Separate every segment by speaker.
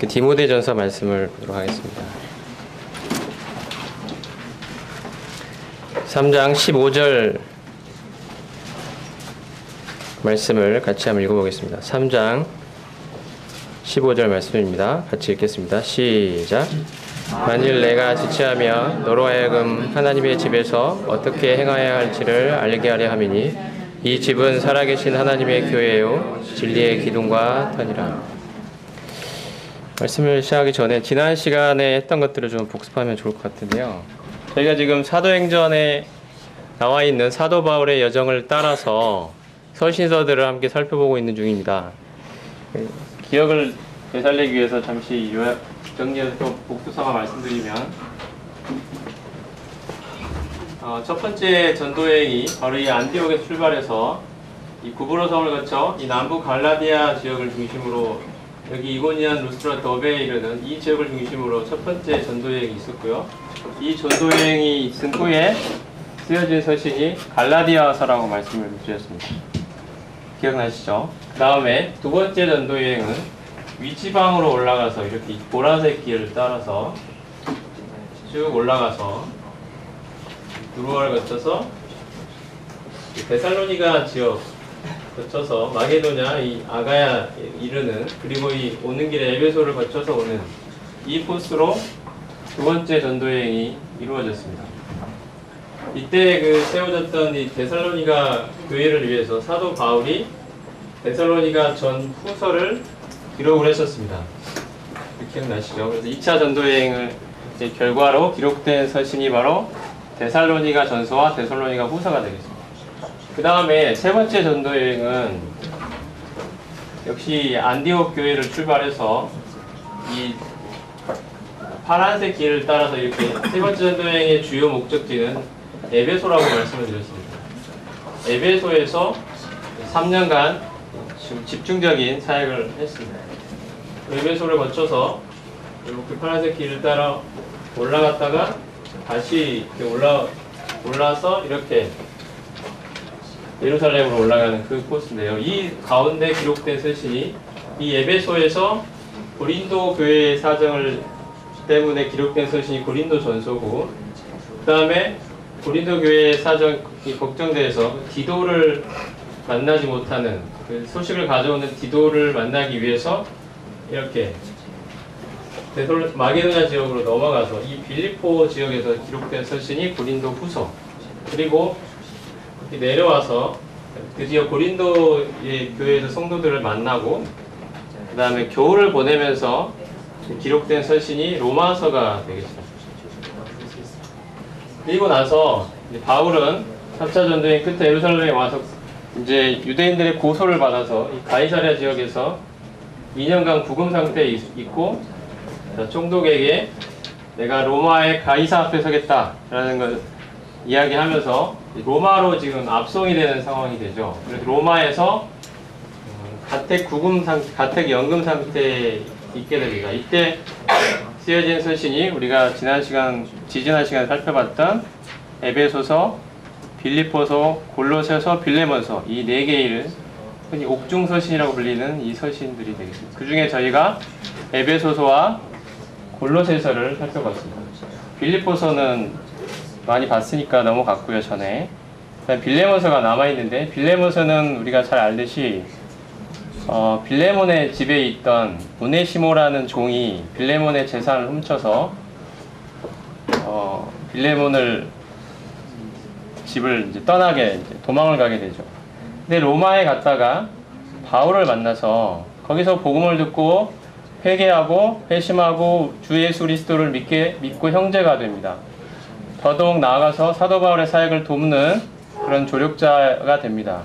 Speaker 1: 함께 디모데전서 말씀을 보도록 하겠습니다. 3장 15절 말씀을 같이 한번 읽어보겠습니다. 3장 15절 말씀입니다. 같이 읽겠습니다. 시작. 만일 내가 지체하며 너로 하여금 하나님의 집에서 어떻게 행하여야 할지를 알게 하려 함이니 이 집은 살아계신 하나님의 교회요 진리의 기둥과 터니라. 말씀을 시작하기 전에 지난 시간에 했던 것들을 좀 복습하면 좋을 것 같은데요. 저희가 지금 사도행전에 나와 있는 사도 바울의 여정을 따라서 서신서들을 함께 살펴보고 있는 중입니다. 기억을 되살리기 위해서 잠시 요약 정리해서 또 복습삼아 말씀드리면, 첫 번째 전도여행이 바로 이 안디옥에서 출발해서 이 구브로 섬을 거쳐 이 남부 갈라디아 지역을 중심으로 여기 이고니안, 루스트라, 더베에 이르는 이 지역을 중심으로 첫 번째 전도여행이 있었고요. 이 전도여행이 있은 후에 쓰여진 서신이 갈라디아서라고 말씀을 드렸습니다. 기억나시죠? 그 다음에 두 번째 전도여행은 위지방으로 올라가서 이렇게 보라색 길을 따라서 쭉 올라가서 두로아를 거쳐서 데살로니가 지역 거쳐서 마게도냐, 이 아가야 이르는, 그리고 이 오는 길에 에베소를 거쳐서 오는 이 코스로 두 번째 전도여행이 이루어졌습니다. 이때 그 세워졌던 이 데살로니가 교회를 위해서 사도 바울이 데살로니가 전 후서를 기록을 했었습니다. 기억나시죠? 그래서 2차 전도여행을 이제 결과로 기록된 서신이 바로 데살로니가 전서와 데살로니가 후서가 되겠습니다. 그 다음에 세 번째 전도여행은 역시 안디옥 교회를 출발해서 이 파란색 길을 따라서 이렇게 세 번째 전도여행의 주요 목적지는 에베소라고 말씀을 드렸습니다. 에베소에서 3년간 지금 집중적인 사역을 했습니다. 에베소를 거쳐서 이렇게 파란색 길을 따라 올라갔다가 다시 이렇게 올라서 이렇게 예루살렘으로 올라가는 그 코스인데요. 이 가운데 기록된 서신이 이 에베소에서 고린도 교회의 사정을 때문에 기록된 서신이 고린도 전서고, 그 다음에 고린도 교회의 사정이 걱정돼서 디도를 만나지 못하는 그 소식을 가져오는 디도를 만나기 위해서 이렇게 마게도냐 지역으로 넘어가서 이 빌립보 지역에서 기록된 서신이 고린도 후서, 그리고 내려와서 드디어 고린도의 교회에서 성도들을 만나고 그 다음에 겨울을 보내면서 기록된 서신이 로마서가 되겠습니다. 그리고 나서 바울은 3차 전도여행 끝에 예루살렘에 와서 이제 유대인들의 고소를 받아서 이 가이사랴 지역에서 2년간 구금 상태에 있고, 총독에게 내가 로마의 가이사 앞에 서겠다라는 걸 이야기하면서 로마로 지금 압송이 되는 상황이 되죠. 그래서 로마에서 가택 연금 상태에 있게 됩니다. 이때 쓰여진 서신이 우리가 지지난 시간에 살펴봤던 에베소서, 빌립보서, 골로새서, 빌레몬서, 이 네 개의 흔히 옥중 서신이라고 불리는 이 서신들이 되겠습니다. 그 중에 저희가 에베소서와 골로새서를 살펴봤습니다. 빌립보서는 많이 봤으니까 넘어갔고요, 전에. 그다음 빌레몬서가 남아있는데, 빌레몬서는 우리가 잘 알듯이 빌레몬의 집에 있던 오네시모라는 종이 빌레몬의 재산을 훔쳐서 빌레몬을 집을 이제 떠나게 도망을 가게 되죠. 근데 로마에 갔다가 바울을 만나서 거기서 복음을 듣고 회개하고 회심하고 주 예수 그리스도를 믿고 형제가 됩니다. 더더욱 나아가서 사도 바울의 사역을 돕는 그런 조력자가 됩니다.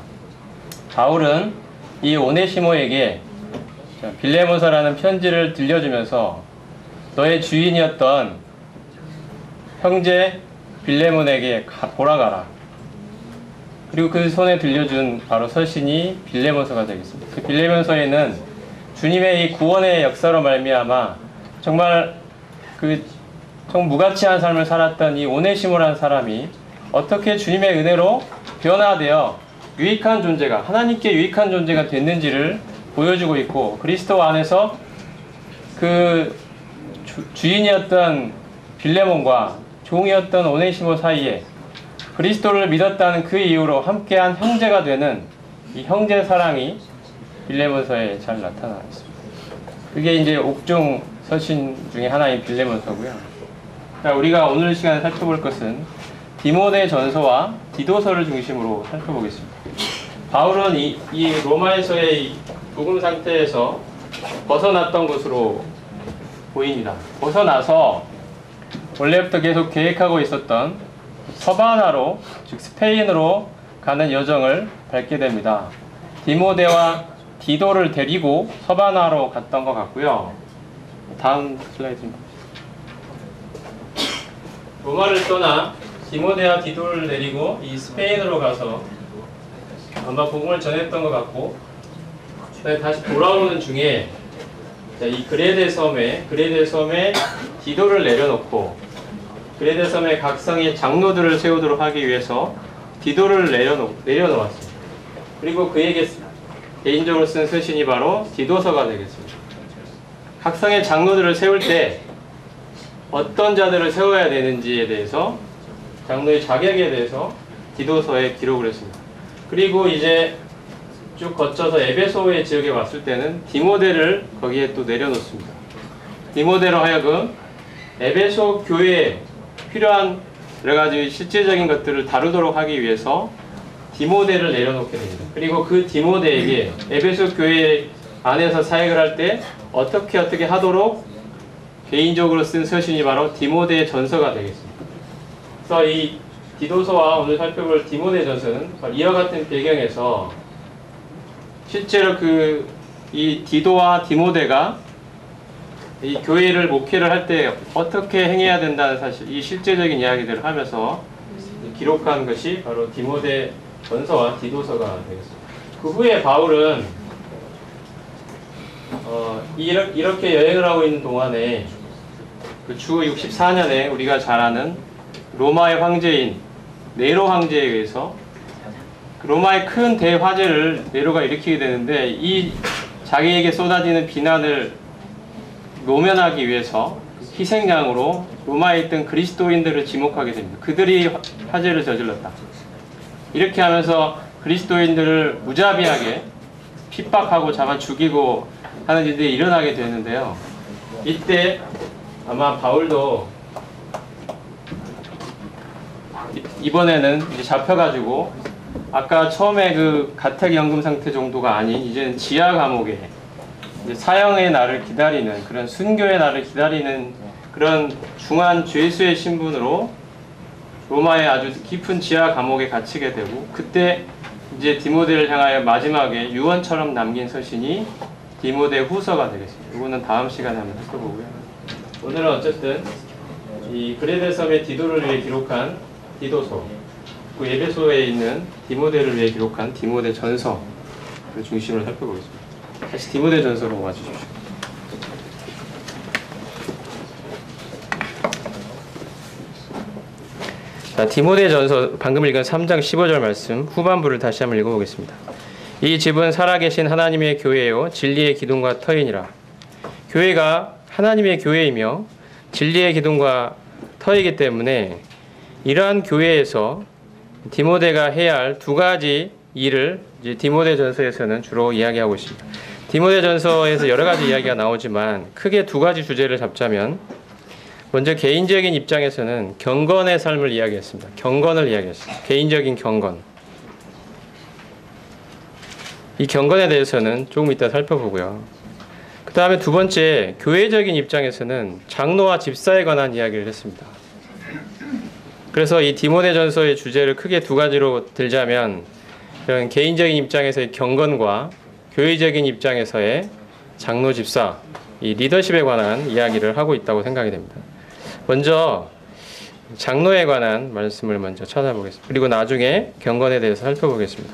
Speaker 1: 바울은 이 오네시모에게 빌레몬서라는 편지를 들려주면서 너의 주인이었던 형제 빌레몬에게 돌아가라. 그리고 그 손에 들려준 바로 서신이 빌레몬서가 되겠습니다. 그 빌레몬서에는 주님의 이 구원의 역사로 말미암아 정말 정 무가치한 삶을 살았던 이 오네시모라는 사람이 어떻게 주님의 은혜로 변화되어 유익한 존재가, 하나님께 유익한 존재가 됐는지를 보여주고 있고, 그리스도 안에서 그 주인이었던 빌레몬과 종이었던 오네시모 사이에 그리스도를 믿었다는 그 이유로 함께한 형제가 되는 이 형제 사랑이 빌레몬서에 잘 나타나 있습니다. 그게 이제 옥중 서신 중에 하나인 빌레몬서고요. 자, 우리가 오늘 시간에 살펴볼 것은 디모데 전서와 디도서를 중심으로 살펴보겠습니다. 바울은 이 로마에서의 이 복음 상태에서 벗어났던 것으로 보입니다. 벗어나서 원래부터 계속 계획하고 있었던 서바나로, 즉 스페인으로 가는 여정을 밟게 됩니다. 디모데와 디도를 데리고 서바나로 갔던 것 같고요. 다음 슬라이드입니다. 로마를 떠나 디모데와 디도를 데리고 이 스페인으로 가서 아마 복음을 전했던 것 같고, 다시 돌아오는 중에 이 그레데 섬에 디도를 내려놓고 그레데 섬에 각성의 장로들을 세우도록 하기 위해서 디도를 내려놓았습니다. 그리고 그에게 개인적으로 쓴 서신이 바로 디도서가 되겠습니다. 각성의 장로들을 세울 때 어떤 자들을 세워야 되는지에 대해서, 장로의 자격에 대해서 디도서에 기록을 했습니다. 그리고 이제 쭉 거쳐서 에베소의 지역에 왔을 때는 디모데를 거기에 또 내려놓습니다. 디모데로 하여금 에베소 교회에 필요한 여러 가지 실제적인 것들을 다루도록 하기 위해서 디모데를 내려놓게 됩니다. 그리고 그 디모데에게 에베소 교회 안에서 사역을 할 때 어떻게 하도록 개인적으로 쓴 서신이 바로 디모데 전서가 되겠습니다. 그래서 이 디도서와 오늘 살펴볼 디모데 전서는 이와 같은 배경에서 실제로 이 디도와 디모데가 이 교회를 목회를 할 때 어떻게 행해야 된다는 사실, 이 실제적인 이야기들을 하면서 기록한 것이 바로 디모데 전서와 디도서가 되겠습니다. 그 후에 바울은 이렇게 여행을 하고 있는 동안에 그 주 64년에 우리가 잘 아는 로마의 황제인 네로 황제에 의해서 로마의 큰 대화재를 네로가 일으키게 되는데, 이 자기에게 쏟아지는 비난을 노면하기 위해서 희생양으로 로마에 있던 그리스도인들을 지목하게 됩니다. 그들이 화재를 저질렀다. 이렇게 하면서 그리스도인들을 무자비하게 핍박하고 잡아 죽이고 하는 일들이 일어나게 되는데요. 이때 아마 바울도 이번에는 이제 잡혀가지고 아까 처음에 그 가택연금 상태 정도가 아닌 이제는 지하 감옥에 이제 사형의 날을 기다리는, 그런 순교의 날을 기다리는 그런 중한 죄수의 신분으로 로마의 아주 깊은 지하 감옥에 갇히게 되고, 그때 이제 디모데를 향하여 마지막에 유언처럼 남긴 서신이 디모데 후서가 되겠습니다. 이거는 다음 시간에 한번 살펴보고요. 오늘은 어쨌든 이 그레데 섬의 디도를 위해 기록한 디도서, 그 에베소에 있는 디모데를 위해 기록한 디모데 전서를 중심으로 살펴보겠습니다. 다시 디모데 전서로 와주십시오. 자, 디모데 전서 방금 읽은 3장 15절 말씀 후반부를 다시 한번 읽어보겠습니다. 이 집은 살아계신 하나님의 교회요 진리의 기둥과 터이니라. 교회가 하나님의 교회이며 진리의 기둥과 터이기 때문에 이러한 교회에서 디모데가 해야 할 두 가지 일을 이제 디모데 전서에서는 주로 이야기하고 있습니다. 디모데 전서에서 여러 가지 이야기가 나오지만 크게 두 가지 주제를 잡자면, 먼저 개인적인 입장에서는 경건의 삶을 이야기했습니다. 경건을 이야기했습니다. 개인적인 경건. 이 경건에 대해서는 조금 이따 살펴보고요. 그 다음에 두 번째, 교회적인 입장에서는 장로와 집사에 관한 이야기를 했습니다. 그래서 이 디모데 전서의 주제를 크게 두 가지로 들자면, 이런 개인적인 입장에서의 경건과 교회적인 입장에서의 장로 집사, 이 리더십에 관한 이야기를 하고 있다고 생각이 됩니다. 먼저 장로에 관한 말씀을 먼저 찾아보겠습니다. 그리고 나중에 경건에 대해서 살펴보겠습니다.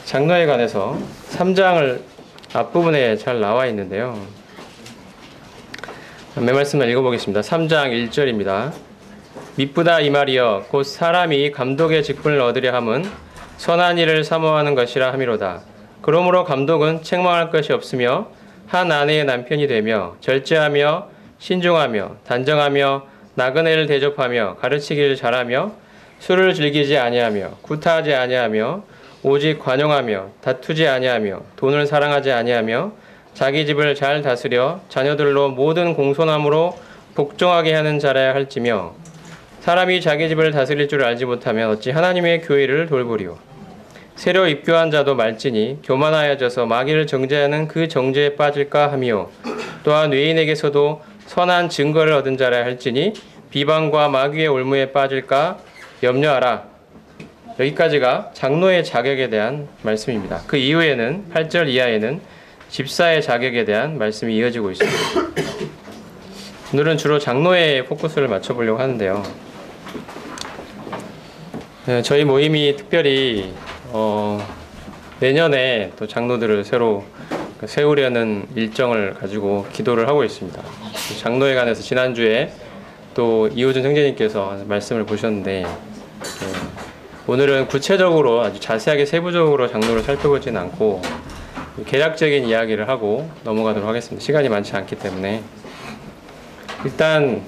Speaker 1: 장로에 관해서 3장을 앞부분에 잘 나와 있는데요. 맨 말씀을 읽어보겠습니다. 3장 1절입니다. 미쁘다 이 말이여 곧 사람이 감독의 직분을 얻으려 함은 선한 일을 사모하는 것이라 함이로다. 그러므로 감독은 책망할 것이 없으며 한 아내의 남편이 되며 절제하며 신중하며 단정하며 나그네를 대접하며 가르치기를 잘하며 술을 즐기지 아니하며 구타하지 아니하며 오직 관용하며 다투지 아니하며 돈을 사랑하지 아니하며 자기 집을 잘 다스려 자녀들로 모든 공손함으로 복종하게 하는 자라야 할지며 사람이 자기 집을 다스릴 줄 알지 못하면 어찌 하나님의 교회를 돌보리요. 새로 입교한 자도 말지니 교만하여져서 마귀를 정죄하는 그 정죄에 빠질까 하며 또한 외인에게서도 선한 증거를 얻은 자라 할지니 비방과 마귀의 올무에 빠질까 염려하라. 여기까지가 장로의 자격에 대한 말씀입니다. 그 이후에는 8절 이하에는 집사의 자격에 대한 말씀이 이어지고 있습니다. 오늘은 주로 장로의 포커스를 맞춰보려고 하는데요. 저희 모임이 특별히 내년에 또 장로들을 새로 세우려는 일정을 가지고 기도를 하고 있습니다. 장로에 관해서 지난주에 또 이호준 형제님께서 말씀을 보셨는데 오늘은 구체적으로 아주 자세하게 세부적으로 장로를 살펴보지는 않고 개략적인 이야기를 하고 넘어가도록 하겠습니다. 시간이 많지 않기 때문에 일단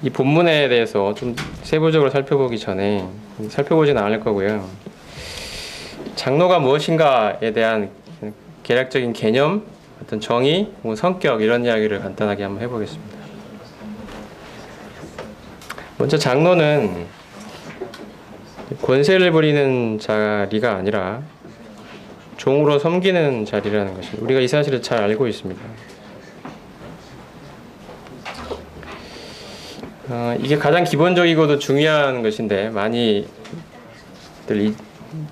Speaker 1: 이 본문에 대해서 좀 세부적으로 살펴보기 전에 살펴보지는 않을 거고요. 장로가 무엇인가에 대한 개략적인 개념, 어떤 정의, 성격 이런 이야기를 간단하게 한번 해보겠습니다. 먼저 장로는 권세를 부리는 자리가 아니라 종으로 섬기는 자리라는 것입니다. 우리가 이 사실을 잘 알고 있습니다. 이게 가장 기본적이고도 중요한 것인데 많이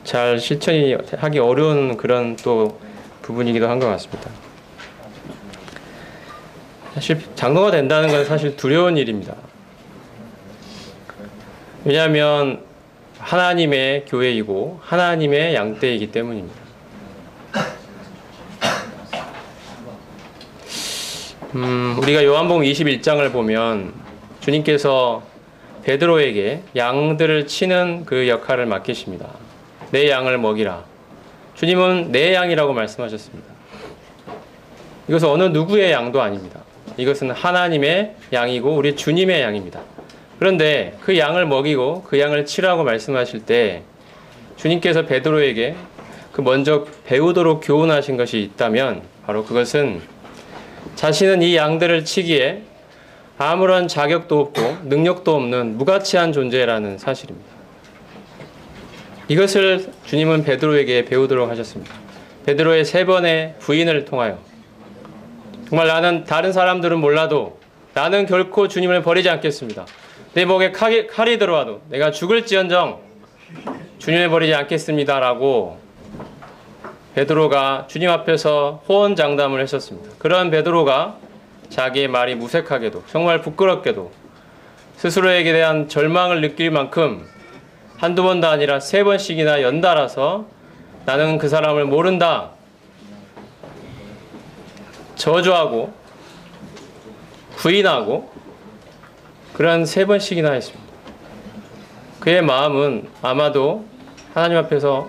Speaker 1: 잘 실천이 하기 어려운 그런 또 부분이기도 한 것 같습니다. 사실 장로가 된다는 건 사실 두려운 일입니다. 왜냐하면 하나님의 교회이고 하나님의 양떼이기 때문입니다. 우리가 요한복음 21장을 보면 주님께서 베드로에게 양들을 치는 그 역할을 맡기십니다. 내 양을 먹이라. 주님은 내 양이라고 말씀하셨습니다. 이것은 어느 누구의 양도 아닙니다. 이것은 하나님의 양이고 우리 주님의 양입니다. 그런데 그 양을 먹이고 그 양을 치라고 말씀하실 때 주님께서 베드로에게 그 먼저 배우도록 교훈하신 것이 있다면 바로 그것은 자신은 이 양들을 치기에 아무런 자격도 없고 능력도 없는 무가치한 존재라는 사실입니다. 이것을 주님은 베드로에게 배우도록 하셨습니다. 베드로의 3번의 부인을 통하여 정말 나는 다른 사람들은 몰라도 나는 결코 주님을 버리지 않겠습니다. 내 목에 칼이 들어와도 내가 죽을지언정 주님을 버리지 않겠습니다 라고 베드로가 주님 앞에서 호언장담을 했었습니다. 그런 베드로가 자기의 말이 무색하게도 정말 부끄럽게도 스스로에게 대한 절망을 느낄 만큼 한두 번도 아니라 3번씩이나 연달아서 나는 그 사람을 모른다 저주하고 부인하고 그런 3번씩이나 했습니다. 그의 마음은 아마도 하나님 앞에서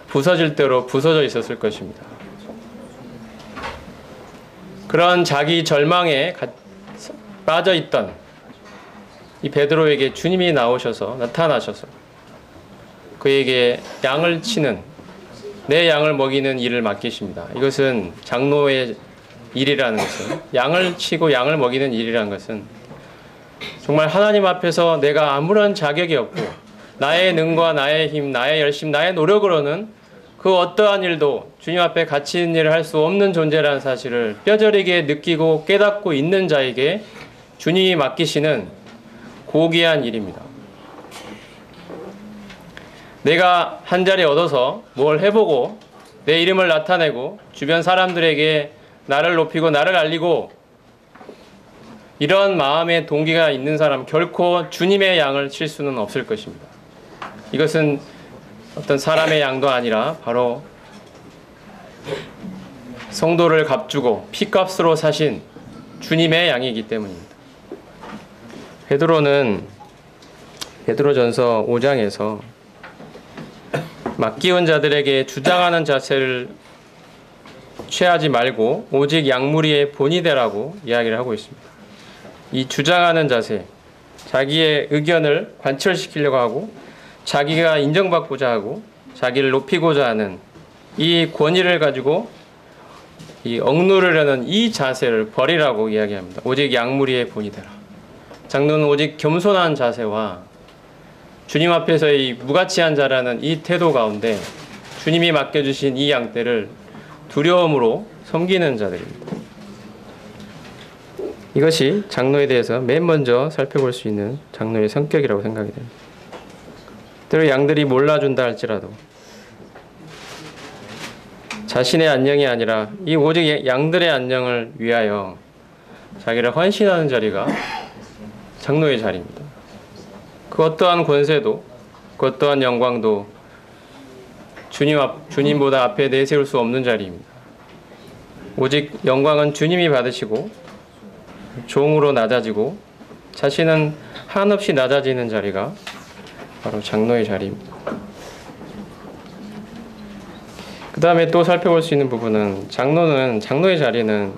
Speaker 1: 부서질 대로 부서져 있었을 것입니다. 그런 자기 절망에 빠져있던 이 베드로에게 주님이 나타나셔서 그에게 양을 치는 내 양을 먹이는 일을 맡기십니다. 이것은 장로의 일이라는 것은 양을 치고 양을 먹이는 일이라는 것은 정말 하나님 앞에서 내가 아무런 자격이 없고 나의 능과 나의 힘, 나의 열심, 나의 노력으로는 그 어떠한 일도 주님 앞에 가치 있는 일을 할 수 없는 존재라는 사실을 뼈저리게 느끼고 깨닫고 있는 자에게 주님이 맡기시는 고귀한 일입니다. 내가 한 자리 얻어서 뭘 해보고 내 이름을 나타내고 주변 사람들에게 나를 높이고 나를 알리고 이런 마음의 동기가 있는 사람 결코 주님의 양을 칠 수는 없을 것입니다. 이것은 어떤 사람의 양도 아니라 바로 성도를 값주고 피값으로 사신 주님의 양이기 때문입니다. 베드로는 베드로전서 5장에서 맡기운 자들에게 주장하는 자세를 취하지 말고 오직 양무리의 본이 되라고 이야기를 하고 있습니다. 이 주장하는 자세, 자기의 의견을 관철시키려고 하고 자기가 인정받고자 하고 자기를 높이고자 하는 이 권위를 가지고 이 억누르려는 이 자세를 버리라고 이야기합니다. 오직 양무리의 본이 되라. 장로는 오직 겸손한 자세와 주님 앞에서의 무가치한 자라는 이 태도 가운데 주님이 맡겨주신 이 양떼를 두려움으로 섬기는 자들입니다. 이것이 장로에 대해서 맨 먼저 살펴볼 수 있는 장로의 성격이라고 생각이 됩니다. 때로 양들이 몰라준다 할지라도 자신의 안녕이 아니라 이 오직 양들의 안녕을 위하여 자기를 헌신하는 자리가 장로의 자리입니다. 그 어떠한 권세도 그 어떠한 영광도 주님보다 앞에 내세울 수 없는 자리입니다. 오직 영광은 주님이 받으시고 종으로 낮아지고 자신은 한없이 낮아지는 자리가 바로 장로의 자리입니다. 그 다음에 또 살펴볼 수 있는 부분은 장로의 자리는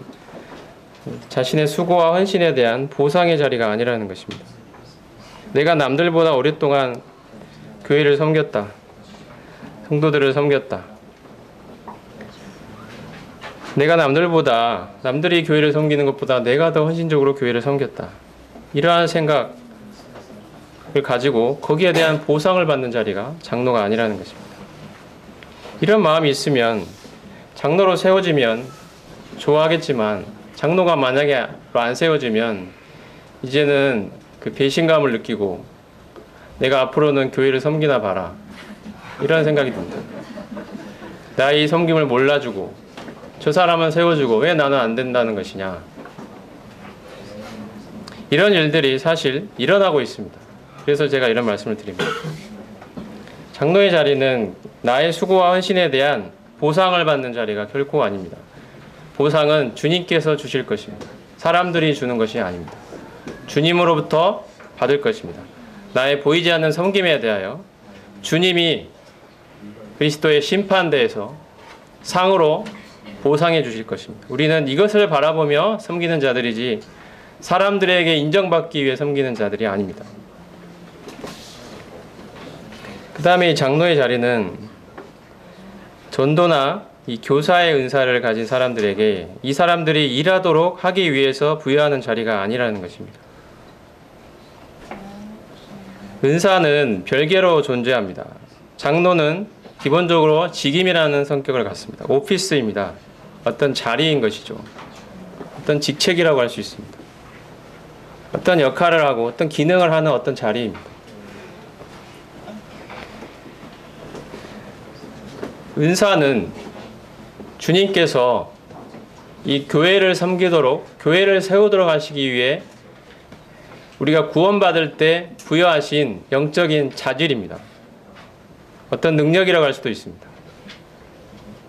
Speaker 1: 자신의 수고와 헌신에 대한 보상의 자리가 아니라는 것입니다. 내가 남들보다 오랫동안 교회를 섬겼다. 성도들을 섬겼다. 내가 남들이 교회를 섬기는 것보다 내가 더 헌신적으로 교회를 섬겼다. 이러한 생각을 가지고 거기에 대한 보상을 받는 자리가 장로가 아니라는 것입니다. 이런 마음이 있으면 장로로 세워지면 좋아하겠지만 장로가 만약에 안 세워지면 이제는 그 배신감을 느끼고 내가 앞으로는 교회를 섬기나 봐라. 이런 생각이 듭니다. 나의 섬김을 몰라주고 저 사람은 세워주고 왜 나는 안 된다는 것이냐. 이런 일들이 사실 일어나고 있습니다. 그래서 제가 이런 말씀을 드립니다. 장로의 자리는 나의 수고와 헌신에 대한 보상을 받는 자리가 결코 아닙니다. 보상은 주님께서 주실 것입니다. 사람들이 주는 것이 아닙니다. 주님으로부터 받을 것입니다. 나의 보이지 않는 섬김에 대하여 주님이 그리스도의 심판대에서 상으로 보상해 주실 것입니다. 우리는 이것을 바라보며 섬기는 자들이지 사람들에게 인정받기 위해 섬기는 자들이 아닙니다. 그 다음에 이 장로의 자리는 전도나 이 교사의 은사를 가진 사람들에게 이 사람들이 일하도록 하기 위해서 부여하는 자리가 아니라는 것입니다. 은사는 별개로 존재합니다. 장로는 기본적으로 직임이라는 성격을 갖습니다. 오피스입니다. 어떤 자리인 것이죠. 어떤 직책이라고 할 수 있습니다. 어떤 역할을 하고 어떤 기능을 하는 어떤 자리입니다. 은사는 주님께서 이 교회를 섬기도록, 교회를 세우도록 하시기 위해 우리가 구원받을 때 부여하신 영적인 자질입니다. 어떤 능력이라고 할 수도 있습니다.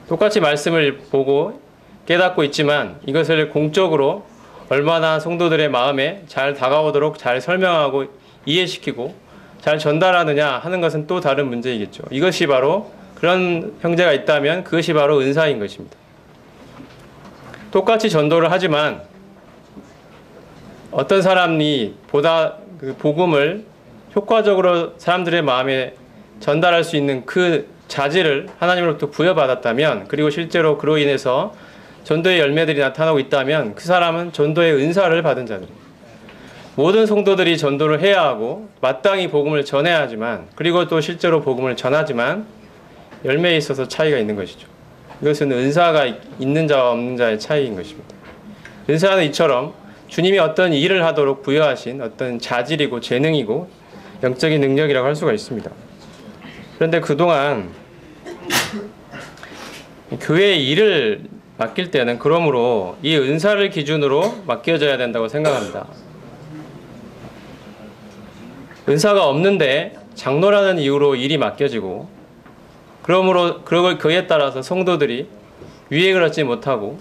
Speaker 1: 똑같이 말씀을 보고 깨닫고 있지만 이것을 공적으로 얼마나 성도들의 마음에 잘 다가오도록 잘 설명하고 이해시키고 잘 전달하느냐 하는 것은 또 다른 문제이겠죠. 이것이 바로 그런 형제가 있다면 그것이 바로 은사인 것입니다. 똑같이 전도를 하지만 어떤 사람이 보다 그 복음을 효과적으로 사람들의 마음에 전달할 수 있는 그 자질을 하나님으로부터 부여받았다면, 그리고 실제로 그로 인해서 전도의 열매들이 나타나고 있다면 그 사람은 전도의 은사를 받은 자들입니다. 모든 성도들이 전도를 해야 하고 마땅히 복음을 전해야 하지만, 그리고 또 실제로 복음을 전하지만 열매에 있어서 차이가 있는 것이죠. 이것은 은사가 있는 자와 없는 자의 차이인 것입니다. 은사는 이처럼 주님이 어떤 일을 하도록 부여하신 어떤 자질이고 재능이고 영적인 능력이라고 할 수가 있습니다. 그런데 그동안 교회의 일을 맡길 때는 그러므로 이 은사를 기준으로 맡겨져야 된다고 생각합니다. 은사가 없는데 장로라는 이유로 일이 맡겨지고, 그러므로 그에 따라서 성도들이 유익을 얻지 못하고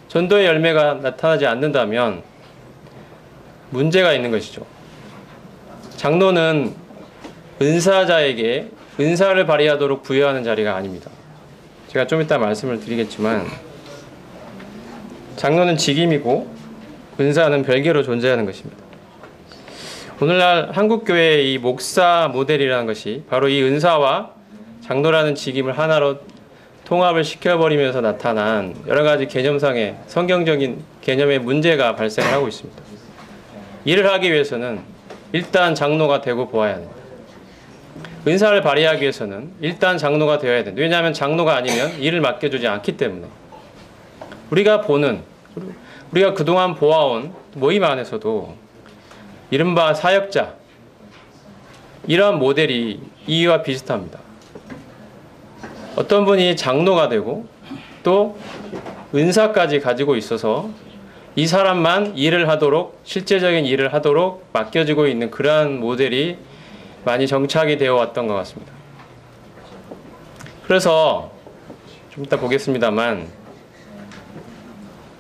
Speaker 1: 전도의 열매가 나타나지 않는다면 문제가 있는 것이죠. 장로는 은사자에게 은사를 발휘하도록 부여하는 자리가 아닙니다. 제가 좀 이따 말씀을 드리겠지만 장로는 직임이고 은사는 별개로 존재하는 것입니다. 오늘날 한국교회의 이 목사 모델이라는 것이 바로 이 은사와 장로라는 직임을 하나로 통합을 시켜버리면서 나타난 여러 가지 개념상의 성경적인 개념의 문제가 발생을 하고 있습니다. 일을 하기 위해서는 일단 장로가 되고 보아야 합니다. 은사를 발휘하기 위해서는 일단 장로가 되어야 된다. 왜냐하면 장로가 아니면 일을 맡겨주지 않기 때문에. 우리가 그동안 보아온 모임 안에서도 이른바 사역자, 이러한 모델이 이와 비슷합니다. 어떤 분이 장로가 되고 또 은사까지 가지고 있어서 이 사람만 일을 하도록, 실제적인 일을 하도록 맡겨지고 있는 그러한 모델이 많이 정착이 되어 왔던 것 같습니다. 그래서 좀 이따 보겠습니다만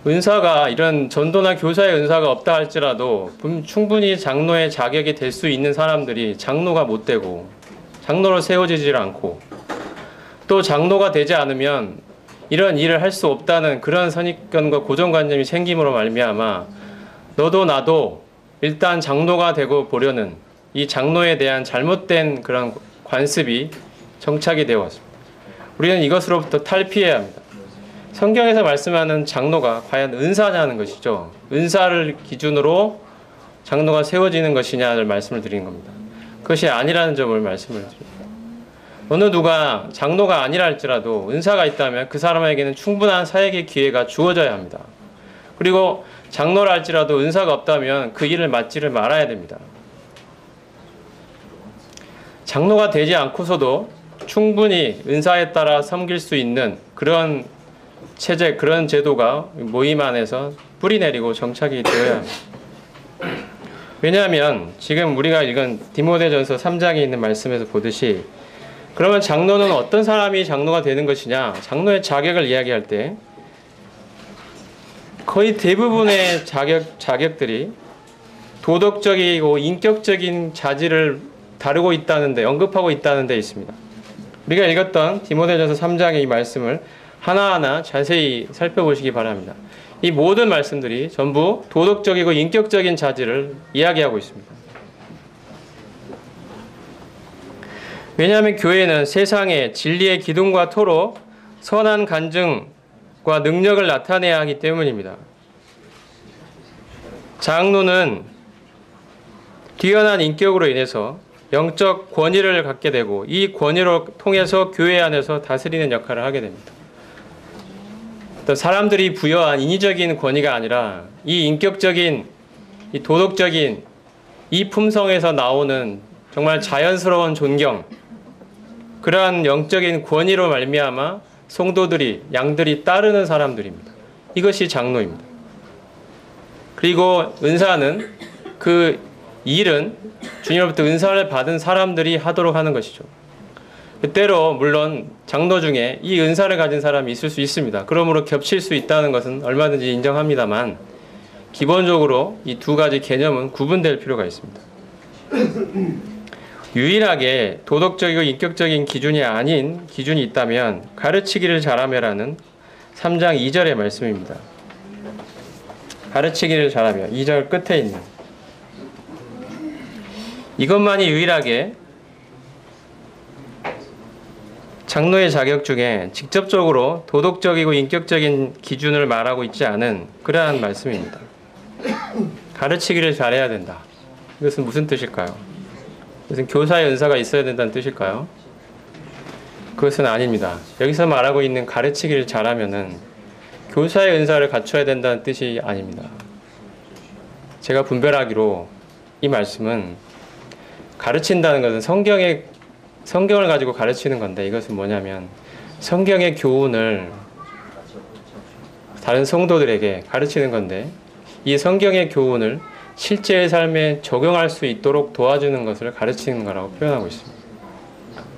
Speaker 1: 은사가 이런 전도나 교사의 은사가 없다 할지라도 충분히 장로의 자격이 될 수 있는 사람들이 장로가 못 되고 장로로 세워지질 않고 또 장로가 되지 않으면 이런 일을 할 수 없다는 그런 선입견과 고정관념이 생김으로 말미암아 너도 나도 일단 장로가 되고 보려는 이 장로에 대한 잘못된 그런 관습이 정착이 되어 왔습니다. 우리는 이것으로부터 탈피해야 합니다. 성경에서 말씀하는 장로가 과연 은사냐는 것이죠. 은사를 기준으로 장로가 세워지는 것이냐를 말씀을 드리는 겁니다. 그것이 아니라는 점을 말씀을 드립니다. 어느 누가 장로가 아니라 할지라도 은사가 있다면 그 사람에게는 충분한 사역의 기회가 주어져야 합니다. 그리고 장로라 할지라도 은사가 없다면 그 일을 맡지를 말아야 됩니다. 장로가 되지 않고서도 충분히 은사에 따라 섬길 수 있는 그런 체제, 그런 제도가 모임 안에서 뿌리내리고 정착이 되어야 합니다. 왜냐하면 지금 우리가 읽은 디모데전서 3장에 있는 말씀에서 보듯이 그러면 장로는 어떤 사람이 장로가 되는 것이냐? 장로의 자격을 이야기할 때 거의 대부분의 자격들이 도덕적이고 인격적인 자질을 다루고 있다는데, 언급하고 있다는 데 있습니다. 우리가 읽었던 디모데전서 3장의 이 말씀을 하나하나 자세히 살펴보시기 바랍니다. 이 모든 말씀들이 전부 도덕적이고 인격적인 자질을 이야기하고 있습니다. 왜냐하면 교회는 세상에 진리의 기둥과 토로 선한 간증과 능력을 나타내야 하기 때문입니다. 장로는 뛰어난 인격으로 인해서 영적 권위를 갖게 되고 이 권위로 통해서 교회 안에서 다스리는 역할을 하게 됩니다. 또 사람들이 부여한 인위적인 권위가 아니라 이 인격적인, 이 도덕적인 이 품성에서 나오는 정말 자연스러운 존경, 그러한 영적인 권위로 말미암아 성도들이, 양들이 따르는 사람들입니다. 이것이 장로입니다. 그리고 은사는 그 일은 주님으로부터 은사를 받은 사람들이 하도록 하는 것이죠. 때로 물론 장로 중에 이 은사를 가진 사람이 있을 수 있습니다. 그러므로 겹칠 수 있다는 것은 얼마든지 인정합니다만 기본적으로 이 두 가지 개념은 구분될 필요가 있습니다. 유일하게 도덕적이고 인격적인 기준이 아닌 기준이 있다면 가르치기를 잘하며라는 3장 2절의 말씀입니다. 가르치기를 잘하며 2절 끝에 있는 이것만이 유일하게 장로의 자격 중에 직접적으로 도덕적이고 인격적인 기준을 말하고 있지 않은 그러한 말씀입니다. 가르치기를 잘해야 된다. 이것은 무슨 뜻일까요? 이것은 교사의 은사가 있어야 된다는 뜻일까요? 그것은 아닙니다. 여기서 말하고 있는 가르치기를 잘하면은 교사의 은사를 갖춰야 된다는 뜻이 아닙니다. 제가 분별하기로 이 말씀은 가르친다는 것은 성경을 가지고 가르치는 건데 이것은 뭐냐면 성경의 교훈을 다른 성도들에게 가르치는 건데 이 성경의 교훈을 실제의 삶에 적용할 수 있도록 도와주는 것을 가르치는 거라고 표현하고 있습니다.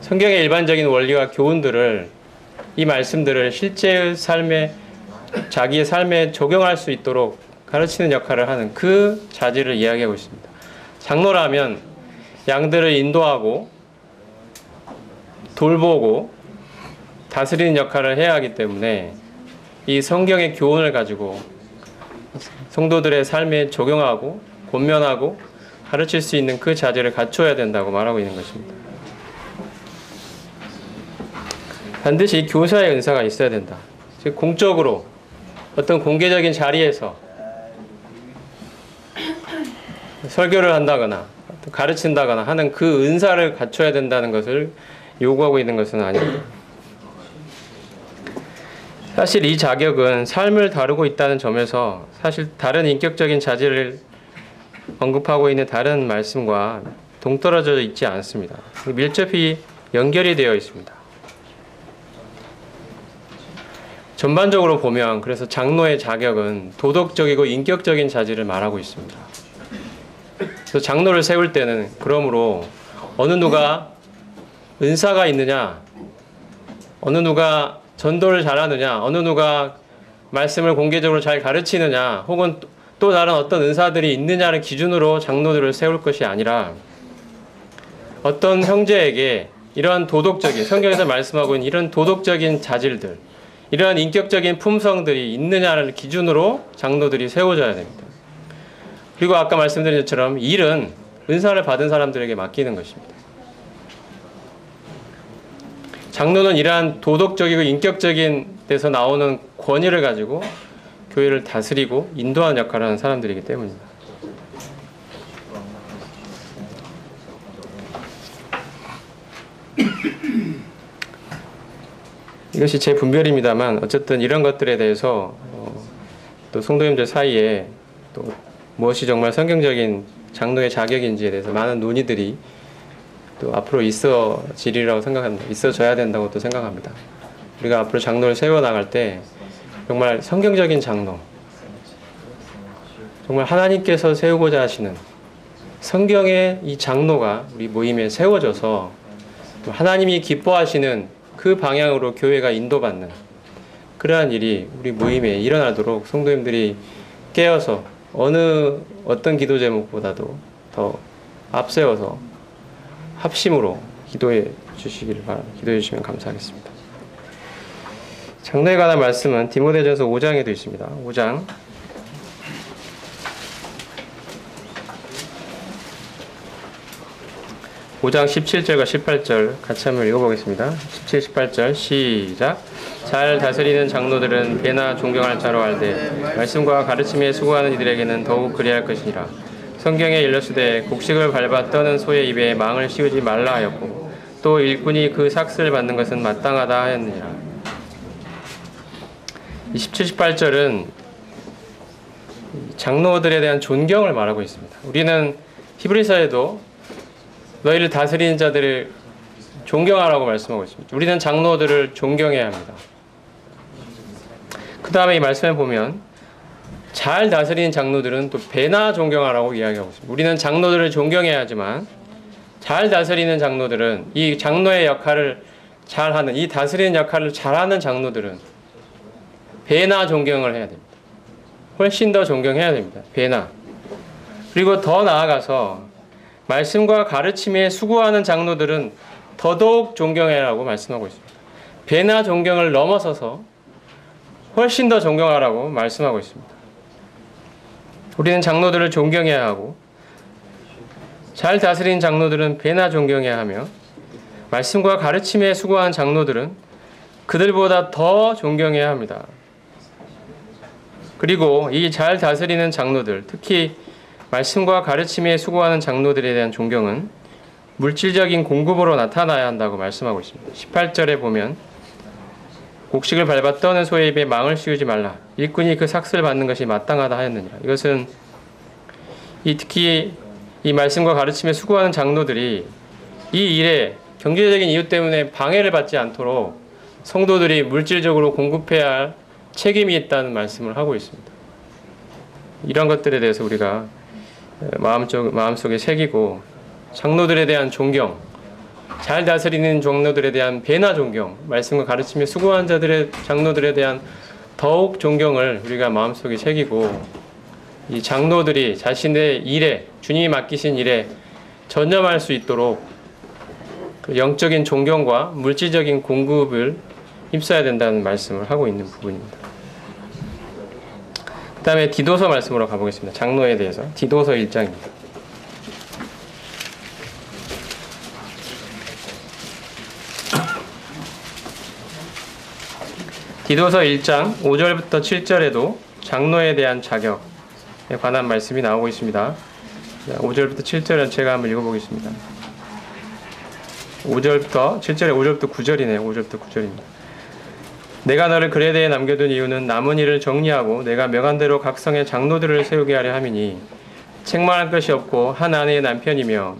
Speaker 1: 성경의 일반적인 원리와 교훈들을 이 말씀들을 실제의 삶에 자기의 삶에 적용할 수 있도록 가르치는 역할을 하는 그 자질을 이야기하고 있습니다. 장로라면 양들을 인도하고 돌보고 다스리는 역할을 해야 하기 때문에 이 성경의 교훈을 가지고 성도들의 삶에 적용하고 권면하고 가르칠 수 있는 그 자질을 갖춰야 된다고 말하고 있는 것입니다. 반드시 교사의 은사가 있어야 된다. 즉 공적으로 어떤 공개적인 자리에서 설교를 한다거나 가르친다거나 하는 그 은사를 갖춰야 된다는 것을 요구하고 있는 것은 아닙니다. 사실 이 자격은 삶을 다루고 있다는 점에서 사실 다른 인격적인 자질을 언급하고 있는 다른 말씀과 동떨어져 있지 않습니다. 밀접히 연결이 되어 있습니다. 전반적으로 보면 그래서 장로의 자격은 도덕적이고 인격적인 자질을 말하고 있습니다. 그래서 장로를 세울 때는 그러므로 어느 누가 은사가 있느냐, 어느 누가 전도를 잘하느냐, 어느 누가 말씀을 공개적으로 잘 가르치느냐, 혹은 또 다른 어떤 은사들이 있느냐를 기준으로 장로들을 세울 것이 아니라 어떤 형제에게 이러한 도덕적인, 성경에서 말씀하고 있는 이런 도덕적인 자질들, 이러한 인격적인 품성들이 있느냐를 기준으로 장로들이 세워져야 됩니다. 그리고 아까 말씀드린 것처럼 일은 은사를 받은 사람들에게 맡기는 것입니다. 장로는 이러한 도덕적이고 인격적인 데서 나오는 권위를 가지고 교회를 다스리고 인도하는 역할을 하는 사람들이기 때문입니다. 이것이 제 분별입니다만 어쨌든 이런 것들에 대해서 또 성도님들 사이에 또 무엇이 정말 성경적인 장로의 자격인지에 대해서 많은 논의들이 또 앞으로 있어지리라고 생각합니다. 있어져야 된다고 또 생각합니다. 우리가 앞으로 장로를 세워나갈 때 정말 성경적인 장로, 정말 하나님께서 세우고자 하시는 성경의 이 장로가 우리 모임에 세워져서 하나님이 기뻐하시는 그 방향으로 교회가 인도받는 그러한 일이 우리 모임에 일어나도록 성도님들이 깨어서 어떤 기도 제목보다도 더 앞세워서 합심으로 기도해 주시기를 바랍니다. 기도해 주시면 감사하겠습니다. 장로에 관한 말씀은 디모데전서 5장에도 있습니다. 5장 17절과 18절 같이 한번 읽어보겠습니다. 17, 18절 시작. 잘 다스리는 장로들은 배나 존경할 자로 알되 말씀과 가르침에 수고하는 이들에게는 더욱 그리할 것이니라. 성경에 일렀으되 곡식을 밟아 떠는 소의 입에 망을 씌우지 말라 하였고 또 일꾼이 그 삭슬을 받는 것은 마땅하다 하였느니라. 17, 18절은 장로들에 대한 존경을 말하고 있습니다. 우리는 히브리서에도 너희를 다스리는 자들을 존경하라고 말씀하고 있습니다. 우리는 장로들을 존경해야 합니다. 그 다음에 이 말씀에 보면 잘 다스리는 장로들은 또 배나 존경하라고 이야기하고 있습니다. 우리는 장로들을 존경해야 하지만 잘 다스리는 장로들은 이 장로의 역할을 잘하는, 이 다스리는 역할을 잘하는 장로들은 배나 존경을 해야 됩니다. 훨씬 더 존경해야 됩니다. 배나. 그리고 더 나아가서 말씀과 가르침에 수고하는 장로들은 더더욱 존경해라고 말씀하고 있습니다. 배나 존경을 넘어서서 훨씬 더 존경하라고 말씀하고 있습니다. 우리는 장로들을 존경해야 하고 잘 다스린 장로들은 배나 존경해야 하며 말씀과 가르침에 수고하는 장로들은 그들보다 더 존경해야 합니다. 그리고 이 잘 다스리는 장로들, 특히 말씀과 가르침에 수고하는 장로들에 대한 존경은 물질적인 공급으로 나타나야 한다고 말씀하고 있습니다. 18절에 보면 곡식을 밟아 떠는 소의 입에 망을 씌우지 말라. 일꾼이 그 삭슬을 받는 것이 마땅하다 하였느니라. 이것은 특히 이 말씀과 가르침에 수고하는 장로들이 이 일에 경제적인 이유 때문에 방해를 받지 않도록 성도들이 물질적으로 공급해야 할 책임이 있다는 말씀을 하고 있습니다. 이런 것들에 대해서 우리가 마음속에 새기고 장로들에 대한 존경, 잘 다스리는 장로들에 대한 배나 존경, 말씀과 가르침에 수고한 장로들에 대한 더욱 존경을 우리가 마음속에 새기고 이 장로들이 자신의 일에, 주님이 맡기신 일에 전념할 수 있도록 그 영적인 존경과 물질적인 공급을 힘써야 된다는 말씀을 하고 있는 부분입니다. 그 다음에 디도서 말씀으로 가보겠습니다. 장로에 대해서. 디도서 1장입니다. 디도서 1장 5절부터 7절에도 장로에 대한 자격에 관한 말씀이 나오고 있습니다. 5절부터 7절은 제가 한번 읽어보겠습니다. 5절부터 7절에 5절부터 9절이네요. 5절부터 9절입니다. 내가 너를 그레데에 남겨둔 이유는 남은 일을 정리하고 내가 명한 대로 각 성의 장로들을 세우게 하려 함이니 책망할 것이 없고 한 아내의 남편이며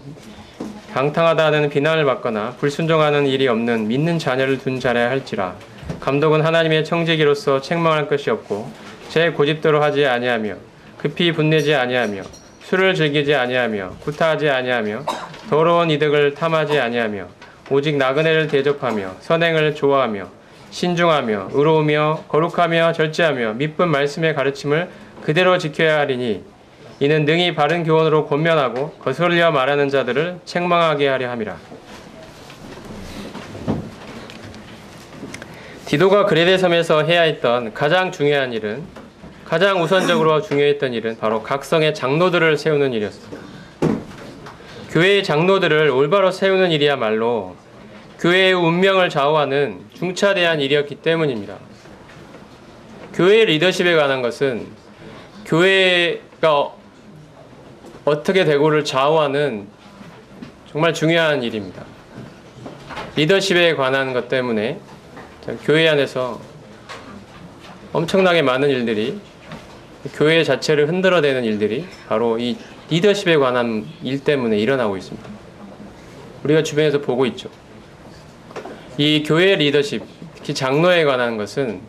Speaker 1: 방탕하다 하는 비난을 받거나 불순종하는 일이 없는 믿는 자녀를 둔 자라야 할지라. 감독은 하나님의 청지기로서 책망할 것이 없고 제 고집대로 하지 아니하며 급히 분내지 아니하며 술을 즐기지 아니하며 구타하지 아니하며 더러운 이득을 탐하지 아니하며 오직 나그네를 대접하며 선행을 좋아하며 신중하며 의로우며 거룩하며 절제하며 믿분 말씀의 가르침을 그대로 지켜야 하리니 이는 능히 바른 교훈으로 권면하고 거슬려 말하는 자들을 책망하게 하려 함이라. 디도가 그레데 섬에서 해야 했던 가장 중요한 일은, 가장 우선적으로 중요했던 일은 바로 각 성의 장로들을 세우는 일이었습니다. 교회의 장로들을 올바로 세우는 일이야말로 교회의 운명을 좌우하는 중차대한 일이었기 때문입니다. 교회의 리더십에 관한 것은 교회가 어떻게 되고를 좌우하는 정말 중요한 일입니다. 리더십에 관한 것 때문에 교회 안에서 엄청나게 많은 일들이, 교회 자체를 흔들어대는 일들이 바로 이 리더십에 관한 일 때문에 일어나고 있습니다. 우리가 주변에서 보고 있죠. 이 교회 리더십, 특히 장로에 관한 것은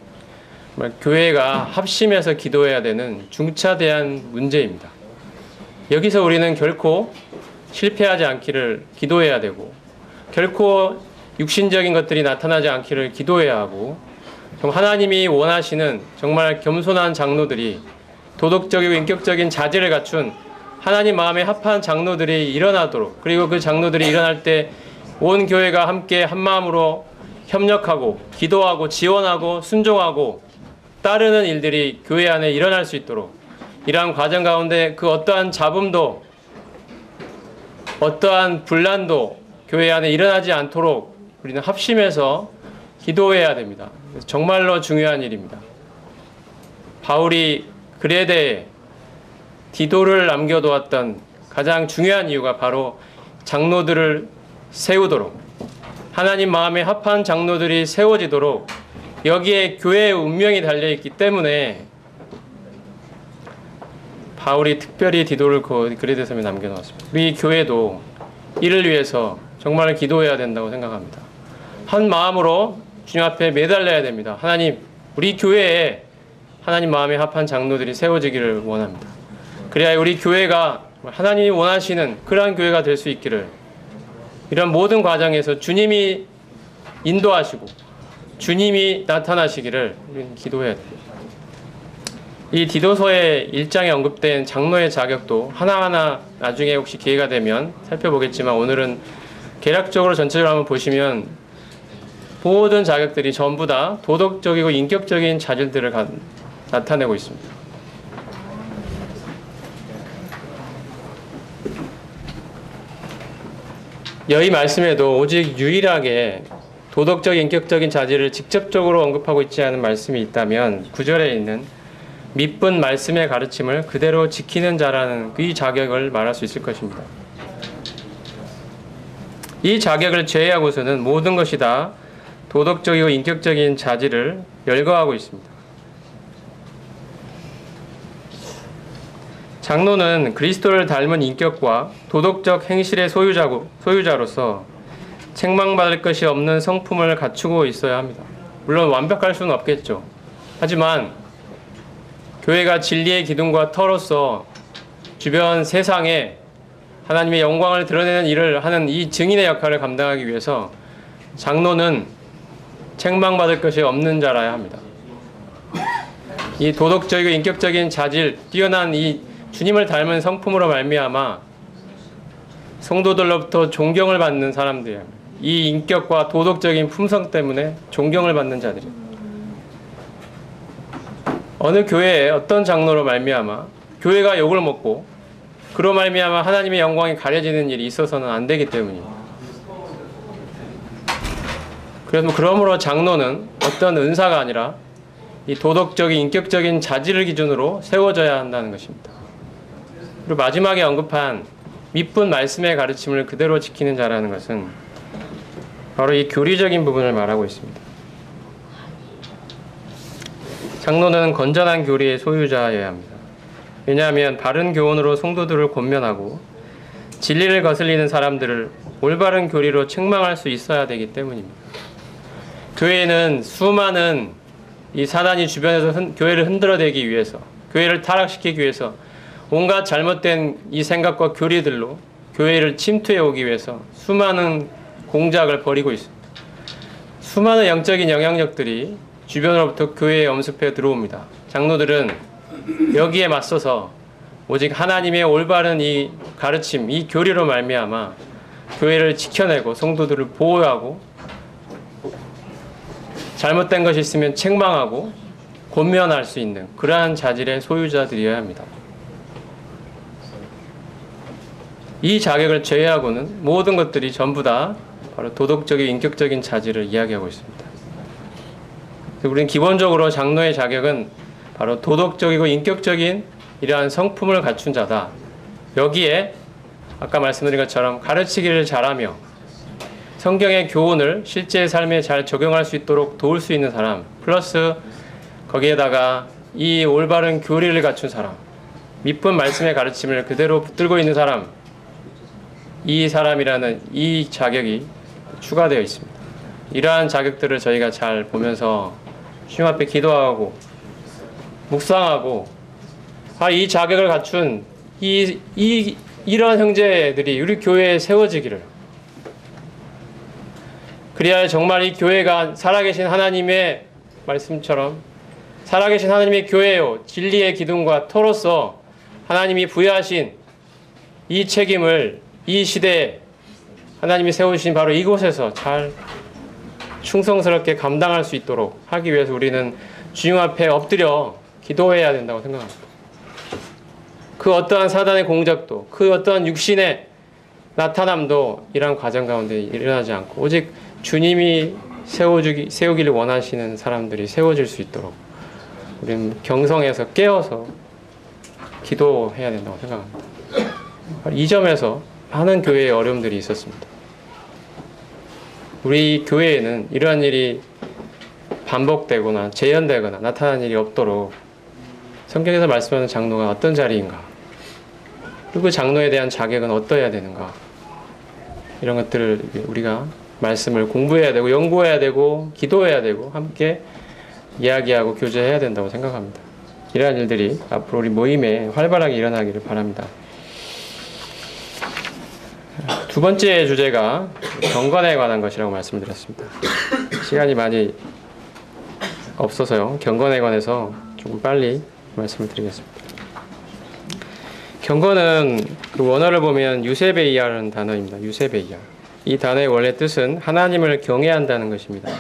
Speaker 1: 정말 교회가 합심해서 기도해야 되는 중차대한 문제입니다. 여기서 우리는 결코 실패하지 않기를 기도해야 되고, 결코 육신적인 것들이 나타나지 않기를 기도해야 하고, 하나님이 원하시는 정말 겸손한 장로들이, 도덕적이고 인격적인 자질을 갖춘 하나님 마음에 합한 장로들이 일어나도록, 그리고 그 장로들이 일어날 때 온 교회가 함께 한마음으로 협력하고 기도하고 지원하고 순종하고 따르는 일들이 교회 안에 일어날 수 있도록, 이러한 과정 가운데 그 어떠한 잡음도 어떠한 분란도 교회 안에 일어나지 않도록 우리는 합심해서 기도해야 됩니다. 정말로 중요한 일입니다. 바울이 그레데에 디도를 남겨두었던 가장 중요한 이유가 바로 장로들을 세우도록, 하나님 마음에 합한 장로들이 세워지도록 여기에 교회의 운명이 달려있기 때문에 바울이 특별히 디도를 그레데 섬에 남겨놓았습니다. 우리 교회도 이를 위해서 정말 기도해야 된다고 생각합니다. 한 마음으로 주님 앞에 매달려야 됩니다. 하나님, 우리 교회에 하나님 마음에 합한 장로들이 세워지기를 원합니다. 그래야 우리 교회가 하나님이 원하시는 그러한 교회가 될 수 있기를, 이런 모든 과정에서 주님이 인도하시고 주님이 나타나시기를 우리는 기도해야 됩니다. 이 디도서의 1장에 언급된 장로의 자격도 하나하나 나중에 혹시 기회가 되면 살펴보겠지만, 오늘은 개략적으로 전체적으로 한번 보시면 모든 자격들이 전부 다 도덕적이고 인격적인 자질들을 나타내고 있습니다. 여기 말씀에도 오직 유일하게 도덕적 인격적인 자질을 직접적으로 언급하고 있지 않은 말씀이 있다면 9절에 있는 믿분 말씀의 가르침을 그대로 지키는 자라는 이 자격을 말할 수 있을 것입니다. 이 자격을 제외하고서는 모든 것이 다 도덕적이고 인격적인 자질을 열거하고 있습니다. 장로는 그리스도를 닮은 인격과 도덕적 행실의 소유자로서 책망받을 것이 없는 성품을 갖추고 있어야 합니다. 물론 완벽할 수는 없겠죠. 하지만 교회가 진리의 기둥과 터로서 주변 세상에 하나님의 영광을 드러내는 일을 하는 이 증인의 역할을 감당하기 위해서 장로는 책망받을 것이 없는 자라야 합니다. 이 도덕적이고 인격적인 자질, 뛰어난 이 주님을 닮은 성품으로 말미암아 성도들로부터 존경을 받는 사람들이에요. 이 인격과 도덕적인 품성 때문에 존경을 받는 자들이에요. 어느 교회에 어떤 장로로 말미암아 교회가 욕을 먹고 그로 말미암아 하나님의 영광이 가려지는 일이 있어서는 안 되기 때문입니다. 그러므로 장로는 어떤 은사가 아니라 이 도덕적인 인격적인 자질을 기준으로 세워져야 한다는 것입니다. 그리고 마지막에 언급한 밑분 말씀의 가르침을 그대로 지키는 자라는 것은 바로 이 교리적인 부분을 말하고 있습니다. 장로는 건전한 교리의 소유자여야 합니다. 왜냐하면 바른 교훈으로 성도들을 권면하고 진리를 거슬리는 사람들을 올바른 교리로 책망할 수 있어야 되기 때문입니다. 교회는 수많은 이 사단이 주변에서 교회를 흔들어대기 위해서, 교회를 타락시키기 위해서 온갖 잘못된 이 생각과 교리들로 교회를 침투해 오기 위해서 수많은 공작을 벌이고 있습니다. 수많은 영적인 영향력들이 주변으로부터 교회에 엄습해 들어옵니다. 장로들은 여기에 맞서서 오직 하나님의 올바른 이 가르침, 이 교리로 말미암아 교회를 지켜내고 성도들을 보호하고 잘못된 것이 있으면 책망하고 권면할 수 있는 그러한 자질의 소유자들이어야 합니다. 이 자격을 제외하고는 모든 것들이 전부 다 바로 도덕적인 인격적인 자질을 이야기하고 있습니다. 우리는 기본적으로 장로의 자격은 바로 도덕적이고 인격적인 이러한 성품을 갖춘 자다. 여기에 아까 말씀드린 것처럼 가르치기를 잘하며 성경의 교훈을 실제 삶에 잘 적용할 수 있도록 도울 수 있는 사람, 플러스 거기에다가 이 올바른 교리를 갖춘 사람, 밑분 말씀의 가르침을 그대로 붙들고 있는 사람, 이 사람이라는 이 자격이 추가되어 있습니다. 이러한 자격들을 저희가 잘 보면서 주님 앞에 기도하고 묵상하고 이 자격을 갖춘 이러한 형제들이 우리 교회에 세워지기를, 그리하여 정말 이 교회가 살아계신 하나님의 말씀처럼 살아계신 하나님의 교회요 진리의 기둥과 터로서 하나님이 부여하신 이 책임을 이 시대에 하나님이 세우신 바로 이곳에서 잘 충성스럽게 감당할 수 있도록 하기 위해서 우리는 주님 앞에 엎드려 기도해야 된다고 생각합니다. 그 어떠한 사단의 공작도, 그 어떠한 육신의 나타남도 이러한 과정 가운데 일어나지 않고 오직 주님이 세우기를 원하시는 사람들이 세워질 수 있도록 우리는 경성에서 깨어서 기도해야 된다고 생각합니다. 이 점에서 많은 교회의 어려움들이 있었습니다. 우리 교회에는 이러한 일이 반복되거나 재현되거나 나타나는 일이 없도록 성경에서 말씀하는 장로가 어떤 자리인가, 그리고 장로에 대한 자격은 어떠해야 되는가, 이런 것들을 우리가 말씀을 공부해야 되고 연구해야 되고 기도해야 되고 함께 이야기하고 교제해야 된다고 생각합니다. 이러한 일들이 앞으로 우리 모임에 활발하게 일어나기를 바랍니다. 두 번째 주제가 경건에 관한 것이라고 말씀드렸습니다. 시간이 많이 없어서요. 경건에 관해서 조금 빨리 말씀을 드리겠습니다. 경건은 그 원어를 보면 유세베이아라는 단어입니다. 유세베이아. 이 단어의 원래 뜻은 하나님을 경외한다는 것입니다.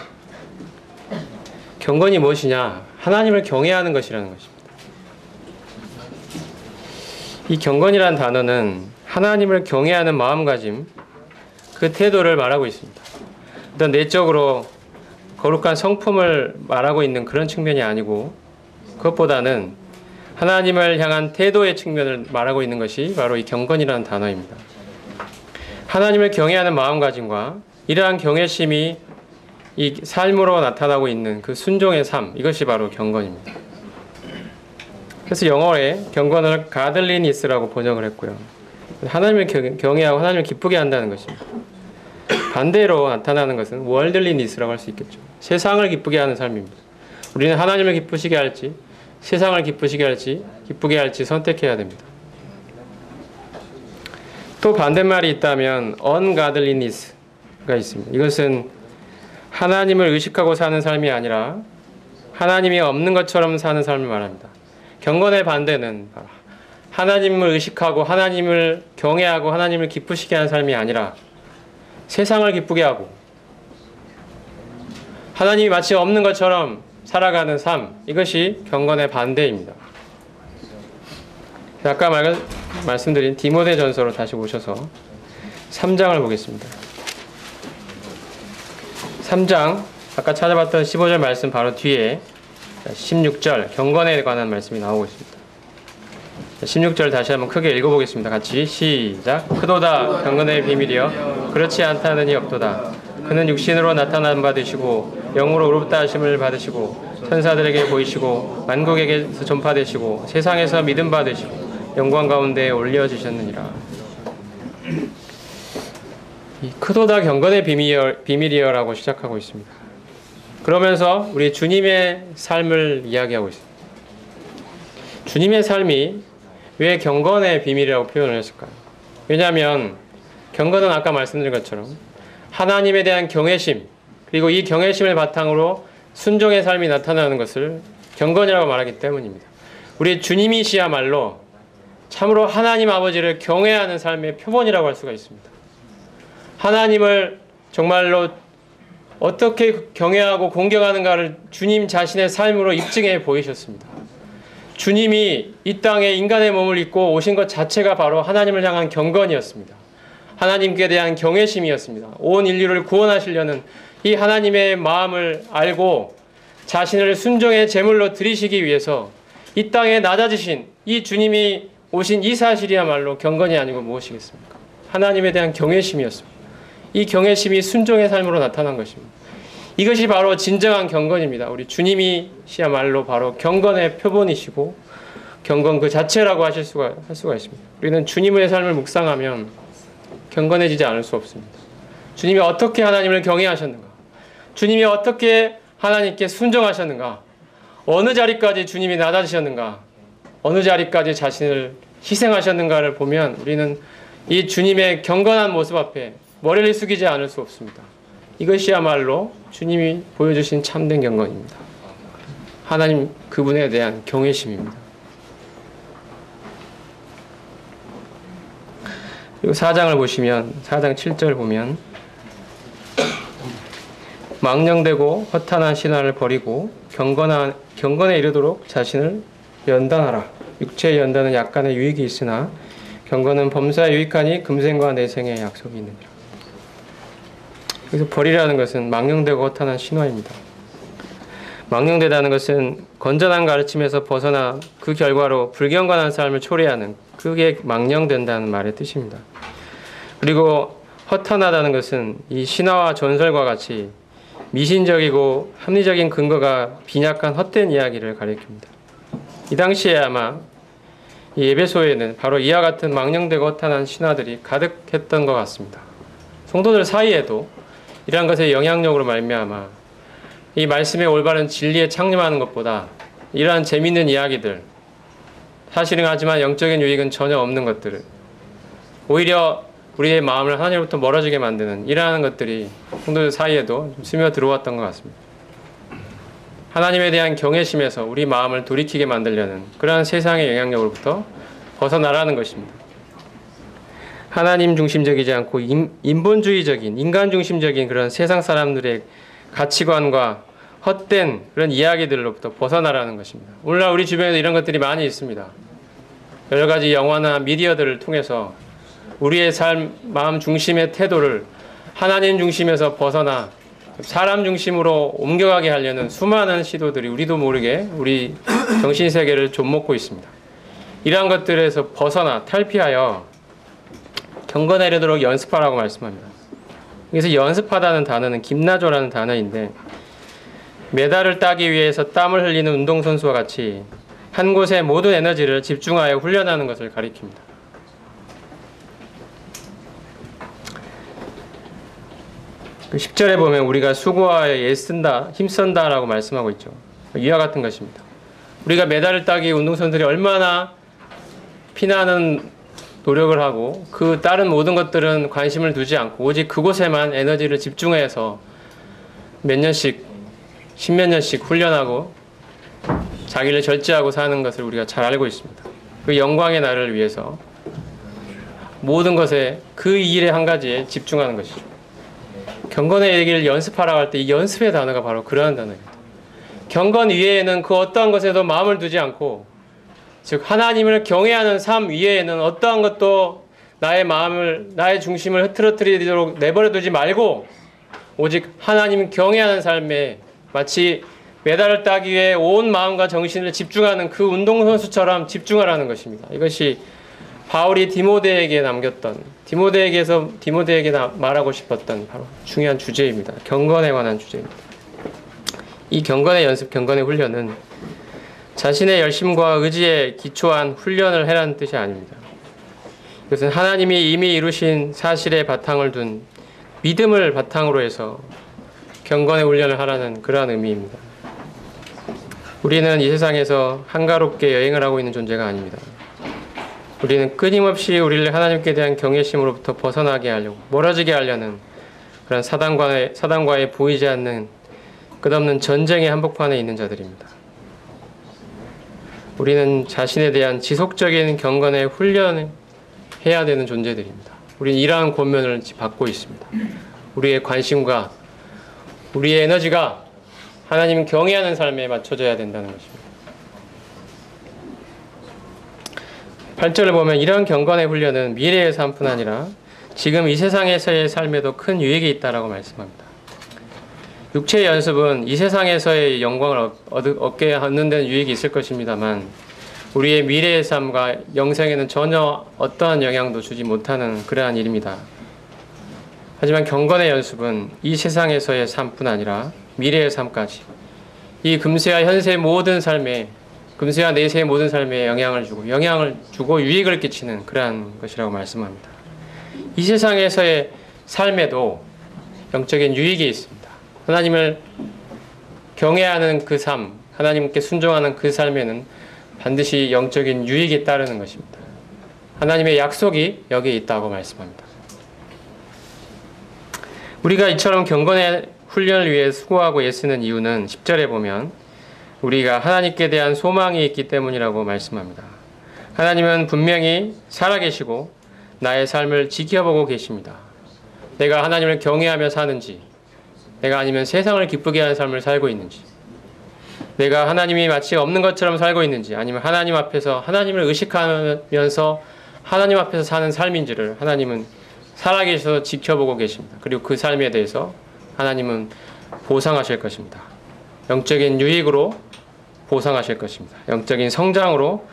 Speaker 1: 경건이 무엇이냐? 하나님을 경외하는 것이라는 것입니다. 이 경건이라는 단어는 하나님을 경외하는 마음가짐, 그 태도를 말하고 있습니다. 어떤 내적으로 거룩한 성품을 말하고 있는 그런 측면이 아니고 그것보다는 하나님을 향한 태도의 측면을 말하고 있는 것이 바로 이 경건이라는 단어입니다. 하나님을 경외하는 마음가짐과 이러한 경외심이 이 삶으로 나타나고 있는 그 순종의 삶, 이것이 바로 경건입니다. 그래서 영어에 경건을 가들리니스라고 번역을 했고요. 하나님을 경외하고 하나님을 기쁘게 한다는 것입니다. 반대로 나타나는 것은 월들리니스라고 할 수 있겠죠. 세상을 기쁘게 하는 삶입니다. 우리는 하나님을 기쁘시게 할지 세상을 기쁘게 할지 선택해야 됩니다. 또 반대말이 있다면 ungodliness가 있습니다. 이것은 하나님을 의식하고 사는 삶이 아니라 하나님이 없는 것처럼 사는 삶을 말합니다. 경건의 반대는 하나님을 의식하고 하나님을 경외하고 하나님을 기쁘시게 하는 삶이 아니라 세상을 기쁘게 하고 하나님이 마치 없는 것처럼 살아가는 삶, 이것이 경건의 반대입니다. 아까 말씀드린 디모데전서로 다시 오셔서 3장을 보겠습니다. 3장, 아까 찾아봤던 15절 말씀 바로 뒤에 16절 경건에 관한 말씀이 나오고 있습니다. 16절 다시 한번 크게 읽어보겠습니다. 같이 시작. 크도다 경건의 비밀이여 그렇지 않다는 이 없도다. 그는 육신으로 나타난 바 되시고 영으로 의롭다 하심을 받으시고 천사들에게 보이시고 만국에게서 전파되시고 세상에서 믿음 받으시고 영광 가운데 올려지셨느니라. 이 크도다 경건의 비밀이여라고 시작하고 있습니다. 그러면서 우리 주님의 삶을 이야기하고 있습니다. 주님의 삶이 왜 경건의 비밀이라고 표현을 했을까요? 왜냐하면 경건은 아까 말씀드린 것처럼 하나님에 대한 경외심, 그리고 이 경외심을 바탕으로 순종의 삶이 나타나는 것을 경건이라고 말하기 때문입니다. 우리 주님이시야말로 참으로 하나님 아버지를 경외하는 삶의 표본이라고 할 수가 있습니다. 하나님을 정말로 어떻게 경외하고 공경하는가를 주님 자신의 삶으로 입증해 보이셨습니다. 주님이 이 땅에 인간의 몸을 입고 오신 것 자체가 바로 하나님을 향한 경건이었습니다. 하나님께 대한 경외심이었습니다. 온 인류를 구원하시려는 이 하나님의 마음을 알고 자신을 순종의 제물로 드리시기 위해서 이 땅에 낮아지신 이 주님이 오신 이 사실이야말로 경건이 아니고 무엇이겠습니까? 하나님에 대한 경외심이었습니다. 이 경외심이 순종의 삶으로 나타난 것입니다. 이것이 바로 진정한 경건입니다. 우리 주님이시야말로 바로 경건의 표본이시고 경건 그 자체라고 할 수가 있습니다. 우리는 주님의 삶을 묵상하면 경건해지지 않을 수 없습니다. 주님이 어떻게 하나님을 경외하셨는가? 주님이 어떻게 하나님께 순종하셨는가? 어느 자리까지 주님이 낮아지셨는가? 어느 자리까지 자신을 희생하셨는가를 보면 우리는 이 주님의 경건한 모습 앞에 머리를 숙이지 않을 수 없습니다. 이것이야말로 주님이 보여주신 참된 경건입니다. 하나님 그분에 대한 경외심입니다. 그리고 4장을 보시면 4장 7절 보면 망령되고 허탄한 신화를 버리고 경건에 이르도록 자신을 연단하라. 육체의 연단은 약간의 유익이 있으나 경건은 범사에 유익하니 금생과 내생의 약속이 있느니라. 그래서 버리라는 것은 망령되고 허탄한 신화입니다. 망령되다는 것은 건전한 가르침에서 벗어나 그 결과로 불경건한 삶을 초래하는, 그게 망령된다는 말의 뜻입니다. 그리고 허탄하다는 것은 이 신화와 전설과 같이 미신적이고 합리적인 근거가 빈약한 헛된 이야기를 가리킵니다. 이 당시에 아마 이 에베소에는 바로 이와 같은 망령되고 허탄한 신화들이 가득했던 것 같습니다. 성도들 사이에도 이러한 것의 영향력으로 말미암아 이 말씀의 올바른 진리에 창림하는 것보다 이러한 재미있는 이야기들, 사실은 하지만 영적인 유익은 전혀 없는 것들을, 오히려 우리의 마음을 하나님으로부터 멀어지게 만드는 이러한 것들이 성도들 사이에도 좀 스며 들어왔던 것 같습니다. 하나님에 대한 경외심에서 우리 마음을 돌이키게 만들려는 그러한 세상의 영향력으로부터 벗어나라는 것입니다. 하나님 중심적이지 않고 인본주의적인, 인간 중심적인 그런 세상 사람들의 가치관과 헛된 그런 이야기들로부터 벗어나라는 것입니다. 오늘날 우리 주변에도 이런 것들이 많이 있습니다. 여러 가지 영화나 미디어들을 통해서 우리의 삶, 마음 중심의 태도를 하나님 중심에서 벗어나 사람 중심으로 옮겨가게 하려는 수많은 시도들이 우리도 모르게 우리 정신세계를 좀먹고 있습니다. 이러한 것들에서 벗어나 탈피하여 경건에 이르도록 연습하라고 말씀합니다. 그래서 연습하다는 단어는 김나조라는 단어인데, 메달을 따기 위해서 땀을 흘리는 운동선수와 같이 한 곳에 모든 에너지를 집중하여 훈련하는 것을 가리킵니다. 그 10절에 보면 우리가 수고하여 애쓴다, 힘쓴다 라고 말씀하고 있죠. 이와 같은 것입니다. 우리가 메달을 따기 운동선수들이 얼마나 피나는 노력을 하고 그 다른 모든 것들은 관심을 두지 않고 오직 그곳에만 에너지를 집중해서 몇 년씩, 십몇 년씩 훈련하고 자기를 절제하고 사는 것을 우리가 잘 알고 있습니다. 그 영광의 날을 위해서 모든 것에 그 일의 한 가지에 집중하는 것이죠. 경건의 얘기를 연습하라고 할 때 이 연습의 단어가 바로 그러한 단어입니다. 경건 위에에는 그 어떠한 것에도 마음을 두지 않고, 즉 하나님을 경외하는 삶 위에에는 어떠한 것도 나의 마음을, 나의 중심을 흐트러뜨리도록 내버려 두지 말고, 오직 하나님 경외하는 삶에 마치 메달을 따기 위해 온 마음과 정신을 집중하는 그 운동선수처럼 집중하라는 것입니다. 이것이 바울이 디모데에게 남겼던, 디모데에게 말하고 싶었던 바로 중요한 주제입니다. 경건에 관한 주제입니다. 이 경건의 연습, 경건의 훈련은 자신의 열심과 의지에 기초한 훈련을 해라는 뜻이 아닙니다. 이것은 하나님이 이미 이루신 사실에 바탕을 둔 믿음을 바탕으로 해서 경건의 훈련을 하라는 그러한 의미입니다. 우리는 이 세상에서 한가롭게 여행을 하고 있는 존재가 아닙니다. 우리는 끊임없이 우리를 하나님께 대한 경외심으로부터 벗어나게 하려고, 멀어지게 하려는 그런 사단과의 보이지 않는 끝없는 전쟁의 한복판에 있는 자들입니다. 우리는 자신에 대한 지속적인 경건의 훈련을 해야 되는 존재들입니다. 우리는 이러한 권면을 받고 있습니다. 우리의 관심과 우리의 에너지가 하나님 경외하는 삶에 맞춰져야 된다는 것입니다. 8절을 보면 이런 경건의 훈련은 미래의 삶뿐 아니라 지금 이 세상에서의 삶에도 큰 유익이 있다라고 말씀합니다. 육체의 연습은 이 세상에서의 영광을 얻는 데는 유익이 있을 것입니다만 우리의 미래의 삶과 영생에는 전혀 어떠한 영향도 주지 못하는 그러한 일입니다. 하지만 경건의 연습은 이 세상에서의 삶뿐 아니라 미래의 삶까지 이 금세와 현세의 모든 삶에, 금세와 내세의 모든 삶에 영향을 주고 유익을 끼치는 그러한 것이라고 말씀합니다. 이 세상에서의 삶에도 영적인 유익이 있습니다. 하나님을 경외하는 그 삶, 하나님께 순종하는 그 삶에는 반드시 영적인 유익이 따르는 것입니다. 하나님의 약속이 여기에 있다고 말씀합니다. 우리가 이처럼 경건의 훈련을 위해 수고하고 애쓰는 이유는 10절에 보면 우리가 하나님께 대한 소망이 있기 때문이라고 말씀합니다. 하나님은 분명히 살아계시고 나의 삶을 지켜보고 계십니다. 내가 하나님을 경외하며 사는지, 내가 아니면 세상을 기쁘게 하는 삶을 살고 있는지, 내가 하나님이 마치 없는 것처럼 살고 있는지, 아니면 하나님 앞에서 하나님을 의식하면서 하나님 앞에서 사는 삶인지를 하나님은 살아계셔서 지켜보고 계십니다. 그리고 그 삶에 대해서 하나님은 보상하실 것입니다. 영적인 유익으로 보상하실 것입니다. 영적인 성장으로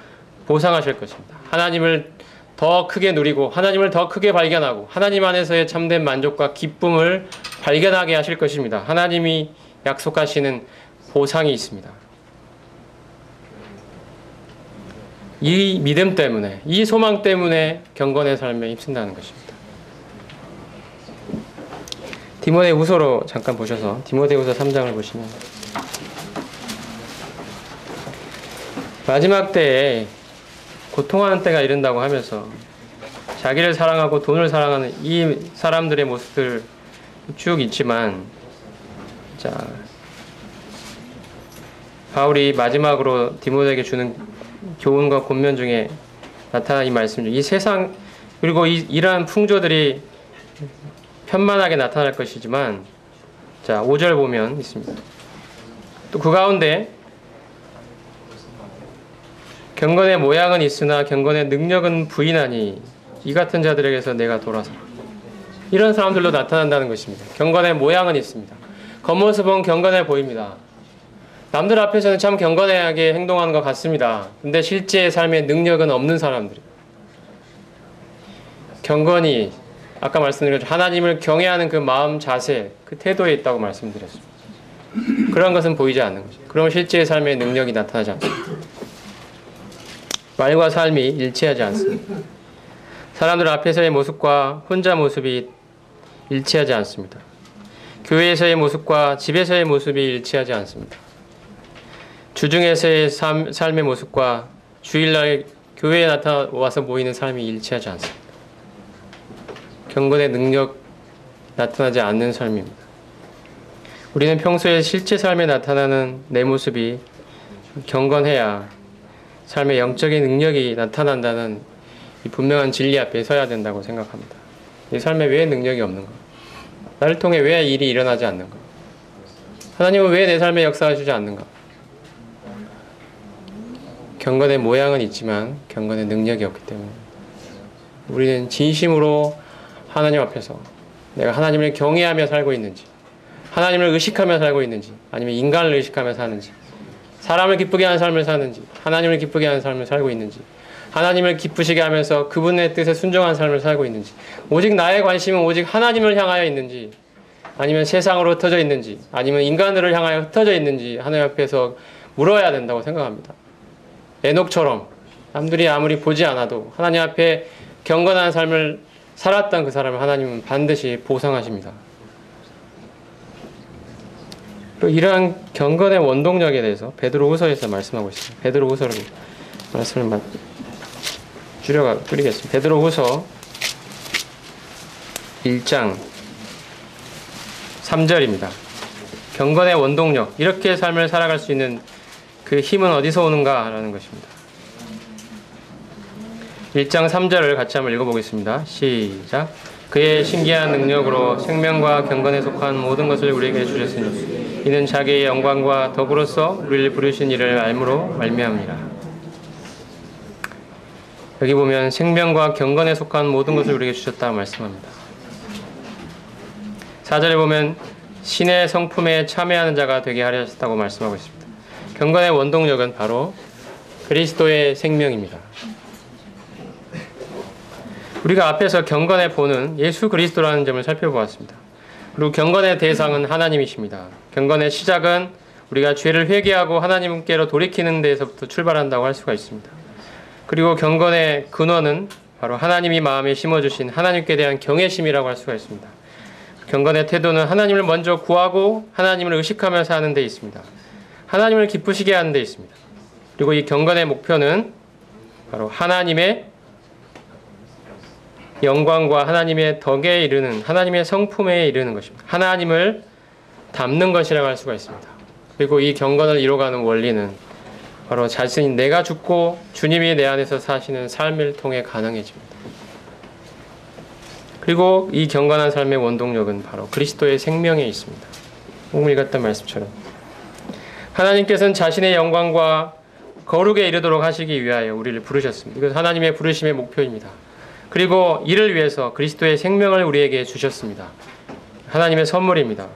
Speaker 1: 보상하실 것입니다. 하나님을 더 크게 누리고 하나님을 더 크게 발견하고 하나님 안에서의 참된 만족과 기쁨을 발견하게 하실 것입니다. 하나님이 약속하시는 보상이 있습니다. 이 믿음 때문에, 이 소망 때문에 경건의 삶에 힘쓴다는 것입니다. 디모데후서로 잠깐 보셔서 디모데후서 3장을 보시면 마지막 때에 고통하는 때가 이른다고 하면서 자기를 사랑하고 돈을 사랑하는 이 사람들의 모습들 쭉 있지만, 자, 바울이 마지막으로 디모데에게 주는 교훈과 권면 중에 나타난 이 말씀 중, 이 세상 그리고 이러한 풍조들이 편만하게 나타날 것이지만, 자, 5절 보면 있습니다. 또 그 가운데 경건의 모양은 있으나 경건의 능력은 부인하니 이 같은 자들에게서 내가 돌아서, 이런 사람들로 나타난다는 것입니다. 경건의 모양은 있습니다. 겉모습은 경건해 보입니다. 남들 앞에서는 참 경건하게 행동하는 것 같습니다. 근데 실제 삶의 능력은 없는 사람들이, 경건이 아까 말씀드린 것처럼 하나님을 경외하는 그 마음 자세, 그 태도에 있다고 말씀드렸습니다. 그런 것은 보이지 않는 거죠. 그러면 실제의 삶의 능력이 나타나지 않습니다. 말과 삶이 일치하지 않습니다. 사람들 앞에서의 모습과 혼자 모습이 일치하지 않습니다. 교회에서의 모습과 집에서의 모습이 일치하지 않습니다. 주중에서의 삶의 모습과 주일날 교회에 나타나서 모이는 삶이 일치하지 않습니다. 경건의 능력 나타나지 않는 삶입니다. 우리는 평소에 실제 삶에 나타나는 내 모습이 경건해야 삶의 영적인 능력이 나타난다는 이 분명한 진리 앞에 서야 된다고 생각합니다. 내 삶에 왜 능력이 없는가? 나를 통해 왜 일이 일어나지 않는가? 하나님은 왜 내 삶에 역사하시지 않는가? 경건의 모양은 있지만 경건의 능력이 없기 때문에 우리는 진심으로 하나님 앞에서 내가 하나님을 경외하며 살고 있는지, 하나님을 의식하며 살고 있는지, 아니면 인간을 의식하며 사는지, 사람을 기쁘게 하는 삶을 사는지, 하나님을 기쁘게 하는 삶을 살고 있는지, 하나님을 기쁘시게 하면서 그분의 뜻에 순종한 삶을 살고 있는지, 오직 나의 관심은 오직 하나님을 향하여 있는지, 아니면 세상으로 흩어져 있는지, 아니면 인간들을 향하여 흩어져 있는지 하나님 앞에서 물어야 된다고 생각합니다. 에녹처럼 남들이 아무리 보지 않아도 하나님 앞에 경건한 삶을 살았던 그 사람을 하나님은 반드시 보상하십니다. 또 이러한 경건의 원동력에 대해서 베드로후서에서 말씀하고 있습니다. 베드로후서를 말씀을 줄여드리겠습니다. 베드로후서 1장 3절입니다. 경건의 원동력, 이렇게 삶을 살아갈 수 있는 그 힘은 어디서 오는가라는 것입니다. 1장 3절을 같이 한번 읽어보겠습니다. 시작. 그의 신기한 능력으로 생명과 경건에 속한 모든 것을 우리에게 주셨으니 이는 자기의 영광과 덕으로서 우리를 부르신 이를 알므로 말미암으니라. 여기 보면 생명과 경건에 속한 모든 것을 우리에게 주셨다 말씀합니다. 4절에 보면 신의 성품에 참여하는 자가 되게 하려 하셨다고 말씀하고 있습니다. 경건의 원동력은 바로 그리스도의 생명입니다. 우리가 앞에서 경건의 본은 예수 그리스도라는 점을 살펴보았습니다. 그리고 경건의 대상은 하나님이십니다. 경건의 시작은 우리가 죄를 회개하고 하나님께로 돌이키는 데에서부터 출발한다고 할 수가 있습니다. 그리고 경건의 근원은 바로 하나님이 마음에 심어주신 하나님께 대한 경외심이라고 할 수가 있습니다. 경건의 태도는 하나님을 먼저 구하고 하나님을 의식하며 사는 데 있습니다. 하나님을 기쁘시게 하는 데 있습니다. 그리고 이 경건의 목표는 바로 하나님의 영광과 하나님의 덕에 이르는, 하나님의 성품에 이르는 것입니다. 하나님을 닮는 것이라고 할 수가 있습니다. 그리고 이 경건을 이뤄가는 원리는 바로 자신이 내가 죽고 주님이 내 안에서 사시는 삶을 통해 가능해집니다. 그리고 이 경건한 삶의 원동력은 바로 그리스도의 생명에 있습니다. 오늘 읽었던 말씀처럼 하나님께서는 자신의 영광과 거룩에 이르도록 하시기 위하여 우리를 부르셨습니다. 이것은 하나님의 부르심의 목표입니다. 그리고 이를 위해서 그리스도의 생명을 우리에게 주셨습니다. 하나님의 선물입니다.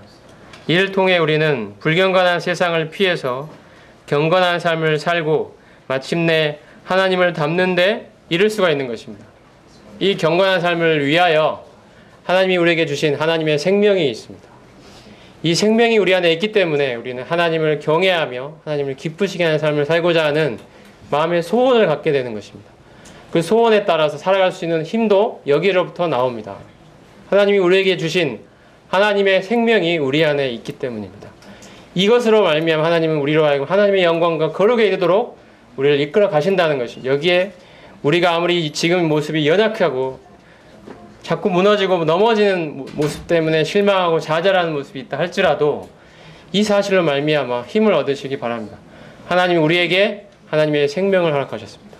Speaker 1: 이를 통해 우리는 불경건한 세상을 피해서 경건한 삶을 살고 마침내 하나님을 닮는 데 이를 수가 있는 것입니다. 이 경건한 삶을 위하여 하나님이 우리에게 주신 하나님의 생명이 있습니다. 이 생명이 우리 안에 있기 때문에 우리는 하나님을 경외하며 하나님을 기쁘시게 하는 삶을 살고자 하는 마음의 소원을 갖게 되는 것입니다. 그 소원에 따라서 살아갈 수 있는 힘도 여기로부터 나옵니다. 하나님이 우리에게 주신 하나님의 생명이 우리 안에 있기 때문입니다. 이것으로 말미암아 하나님은 우리로 하여금 하나님의 영광과 거룩에 이르도록 우리를 이끌어 가신다는 것입니다. 여기에 우리가 아무리 지금 모습이 연약하고 자꾸 무너지고 넘어지는 모습 때문에 실망하고 좌절하는 모습이 있다 할지라도 이 사실로 말미암아 힘을 얻으시기 바랍니다. 하나님이 우리에게 하나님의 생명을 허락하셨습니다.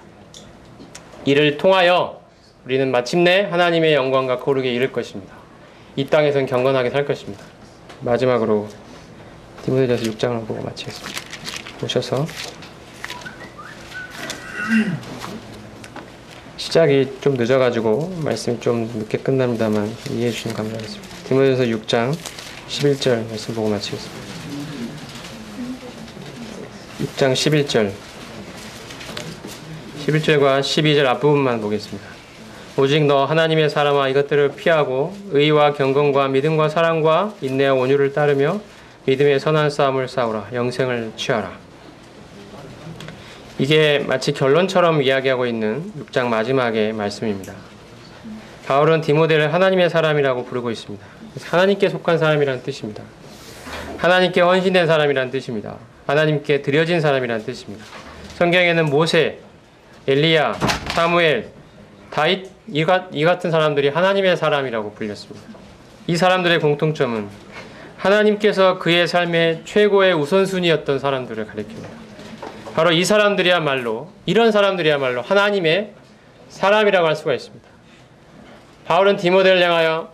Speaker 1: 이를 통하여 우리는 마침내 하나님의 영광과 거룩에 이를 것입니다. 이 땅에서는 경건하게 살 것입니다. 마지막으로 디모데전서 6장을 보고 마치겠습니다. 오셔서 시작이 좀 늦어가지고 말씀이 좀 늦게 끝납니다만 이해해 주시면 감사하겠습니다. 디모데전서 6장 11절 말씀 보고 마치겠습니다. 6장 11절과 12절 앞부분만 보겠습니다. 오직 너 하나님의 사람아 이것들을 피하고 의와 경건과 믿음과 사랑과 인내와 온유를 따르며 믿음의 선한 싸움을 싸우라. 영생을 취하라. 이게 마치 결론처럼 이야기하고 있는 6장 마지막의 말씀입니다. 바울은 디모데를 하나님의 사람이라고 부르고 있습니다. 하나님께 속한 사람이라는 뜻입니다. 하나님께 헌신된 사람이라는 뜻입니다. 하나님께 드려진 사람이라는 뜻입니다. 성경에는 모세, 엘리야, 사무엘, 다윗 이 같은 사람들이 하나님의 사람이라고 불렸습니다. 이 사람들의 공통점은 하나님께서 그의 삶의 최고의 우선순위였던 사람들을 가리킵니다. 바로 이 사람들이야말로, 이런 사람들이야말로 하나님의 사람이라고 할 수가 있습니다. 바울은 디모데를 향하여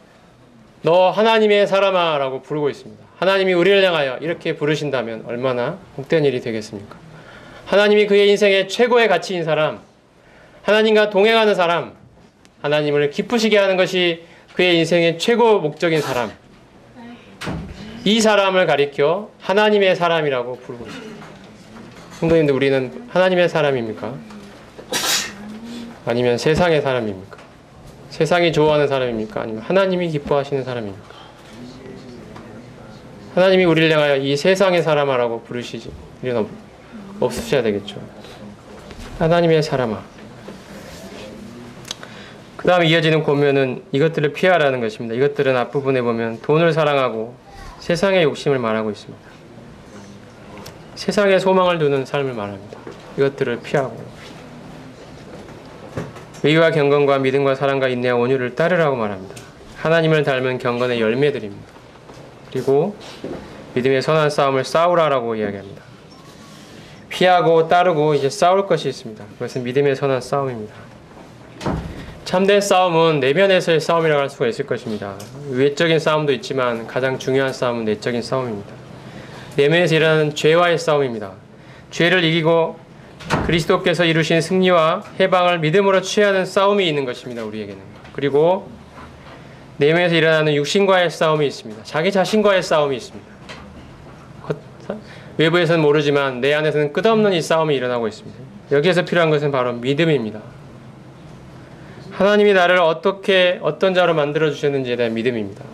Speaker 1: 너 하나님의 사람아 라고 부르고 있습니다. 하나님이 우리를 향하여 이렇게 부르신다면 얼마나 복된 일이 되겠습니까?
Speaker 2: 하나님이 그의 인생의 최고의 가치인 사람, 하나님과 동행하는 사람, 하나님을 기쁘시게 하는 것이 그의 인생의 최고 목적인 사람, 이 사람을 가리켜 하나님의 사람이라고 부르고 있습니다. 성도님들, 우리는 하나님의 사람입니까? 아니면 세상의 사람입니까? 세상이 좋아하는 사람입니까? 아니면 하나님이 기뻐하시는 사람입니까? 하나님이 우리를 향하여 이 세상의 사람아라고 부르시지 일은 없으셔야 되겠죠. 하나님의 사람아. 그 다음에 이어지는 고면은 이것들을 피하라는 것입니다. 이것들은 앞부분에 보면 돈을 사랑하고 세상의 욕심을 말하고 있습니다. 세상에 소망을 두는 삶을 말합니다. 이것들을 피하고 의와 경건과 믿음과 사랑과 인내와 온유를 따르라고 말합니다. 하나님을 닮은 경건의 열매들입니다. 그리고 믿음의 선한 싸움을 싸우라라고 이야기합니다. 피하고 따르고 이제 싸울 것이 있습니다. 그것은 믿음의 선한 싸움입니다. 참된 싸움은 내면에서의 싸움이라고 할 수가 있을 것입니다. 외적인 싸움도 있지만 가장 중요한 싸움은 내적인 싸움입니다. 내면에서 일어나는 죄와의 싸움입니다. 죄를 이기고 그리스도께서 이루신 승리와 해방을 믿음으로 취하는 싸움이 있는 것입니다. 우리에게는. 그리고 내면에서 일어나는 육신과의 싸움이 있습니다. 자기 자신과의 싸움이 있습니다. 외부에서는 모르지만 내 안에서는 끝없는 이 싸움이 일어나고 있습니다. 여기에서 필요한 것은 바로 믿음입니다. 하나님이 나를 어떤 자로 만들어 주셨는지에 대한 믿음입니다.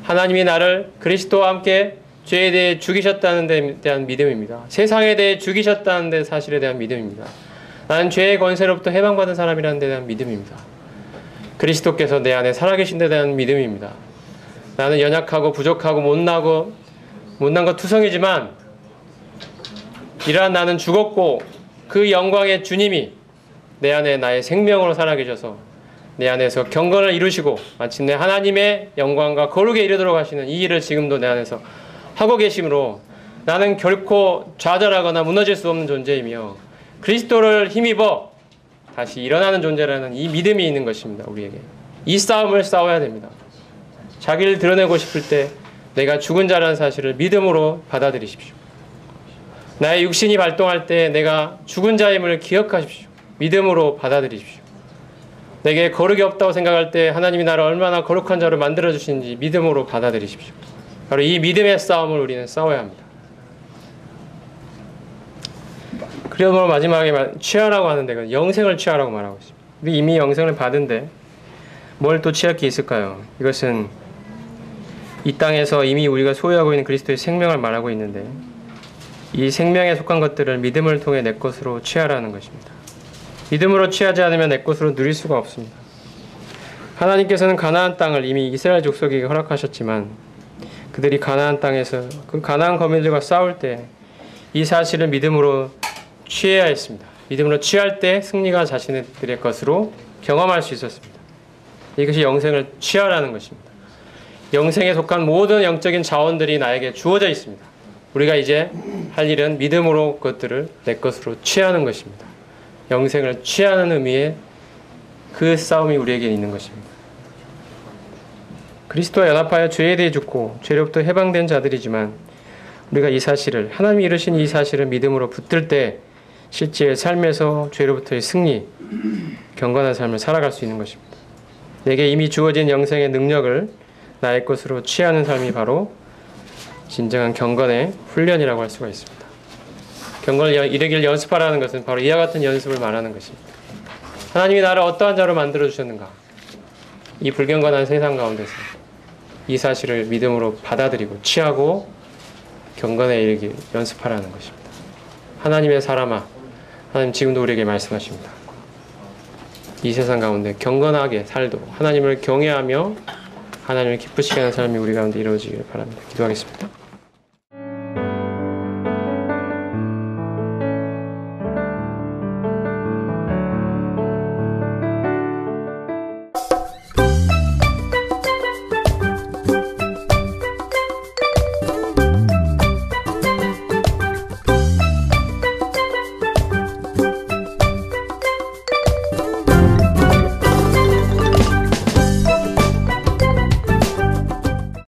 Speaker 2: 하나님이 나를 그리스도와 함께 죄에 대해 죽이셨다는 데 대한 믿음입니다. 세상에 대해 죽이셨다는 데 사실에 대한 믿음입니다. 나는 죄의 권세로부터 해방받은 사람이라는 데 대한 믿음입니다. 그리스도께서 내 안에 살아계신 데 대한 믿음입니다. 나는 연약하고 부족하고 못난 것 투성이지만 이러한 나는 죽었고 그 영광의 주님이 내 안에 나의 생명으로 살아계셔서 내 안에서 경건을 이루시고 마침내 하나님의 영광과 거룩에 이르도록 하시는 이 일을 지금도 내 안에서 하고 계심으로 나는 결코 좌절하거나 무너질 수 없는 존재이며 그리스도를 힘입어 다시 일어나는 존재라는 이 믿음이 있는 것입니다. 우리에게 이 싸움을 싸워야 됩니다. 자기를 드러내고 싶을 때 내가 죽은 자라는 사실을 믿음으로 받아들이십시오. 나의 육신이 발동할 때 내가 죽은 자임을 기억하십시오. 믿음으로 받아들이십시오. 내게 거룩이 없다고 생각할 때 하나님이 나를 얼마나 거룩한 자로 만들어주시는지 믿음으로 받아들이십시오. 바로 이 믿음의 싸움을 우리는 싸워야 합니다. 그러므로 마지막에 취하라고 하는데 그건 영생을 취하라고 말하고 있습니다. 우리 이미 영생을 받은데 뭘 또 취할 게 있을까요? 이것은 이 땅에서 이미 우리가 소유하고 있는 그리스도의 생명을 말하고 있는데 이 생명에 속한 것들을 믿음을 통해 내 것으로 취하라는 것입니다. 믿음으로 취하지 않으면 내 것으로 누릴 수가 없습니다. 하나님께서는 가나안 땅을 이미 이스라엘 족속에게 허락하셨지만 그들이 가나안 땅에서 그 가나안 거민들과 싸울 때 이 사실을 믿음으로 취해야 했습니다. 믿음으로 취할 때 승리가 자신들의 것으로 경험할 수 있었습니다. 이것이 영생을 취하라는 것입니다. 영생에 속한 모든 영적인 자원들이 나에게 주어져 있습니다. 우리가 이제 할 일은 믿음으로 그것들을 내 것으로 취하는 것입니다. 영생을 취하는 의미의 그 싸움이 우리에게 있는 것입니다. 그리스도와 연합하여 죄에 대해 죽고 죄로부터 해방된 자들이지만 우리가 이 사실을 하나님이 이루신 이 사실을 믿음으로 붙들 때 실제 삶에서 죄로부터의 승리, 경건한 삶을 살아갈 수 있는 것입니다. 내게 이미 주어진 영생의 능력을 나의 것으로 취하는 삶이 바로 진정한 경건의 훈련이라고 할 수가 있습니다. 경건을 이루길 연습하라는 것은 바로 이와 같은 연습을 말하는 것입니다. 하나님이 나를 어떠한 자로 만들어주셨는가? 이 불경건한 세상 가운데서 이 사실을 믿음으로 받아들이고 취하고 경건에 이르길 연습하라는 것입니다. 하나님의 사람아, 하나님 지금도 우리에게 말씀하십니다. 이 세상 가운데 경건하게 살도록 하나님을 경외하며 하나님을 기쁘시게 하는 삶이 우리 가운데 이루어지길 바랍니다. 기도하겠습니다.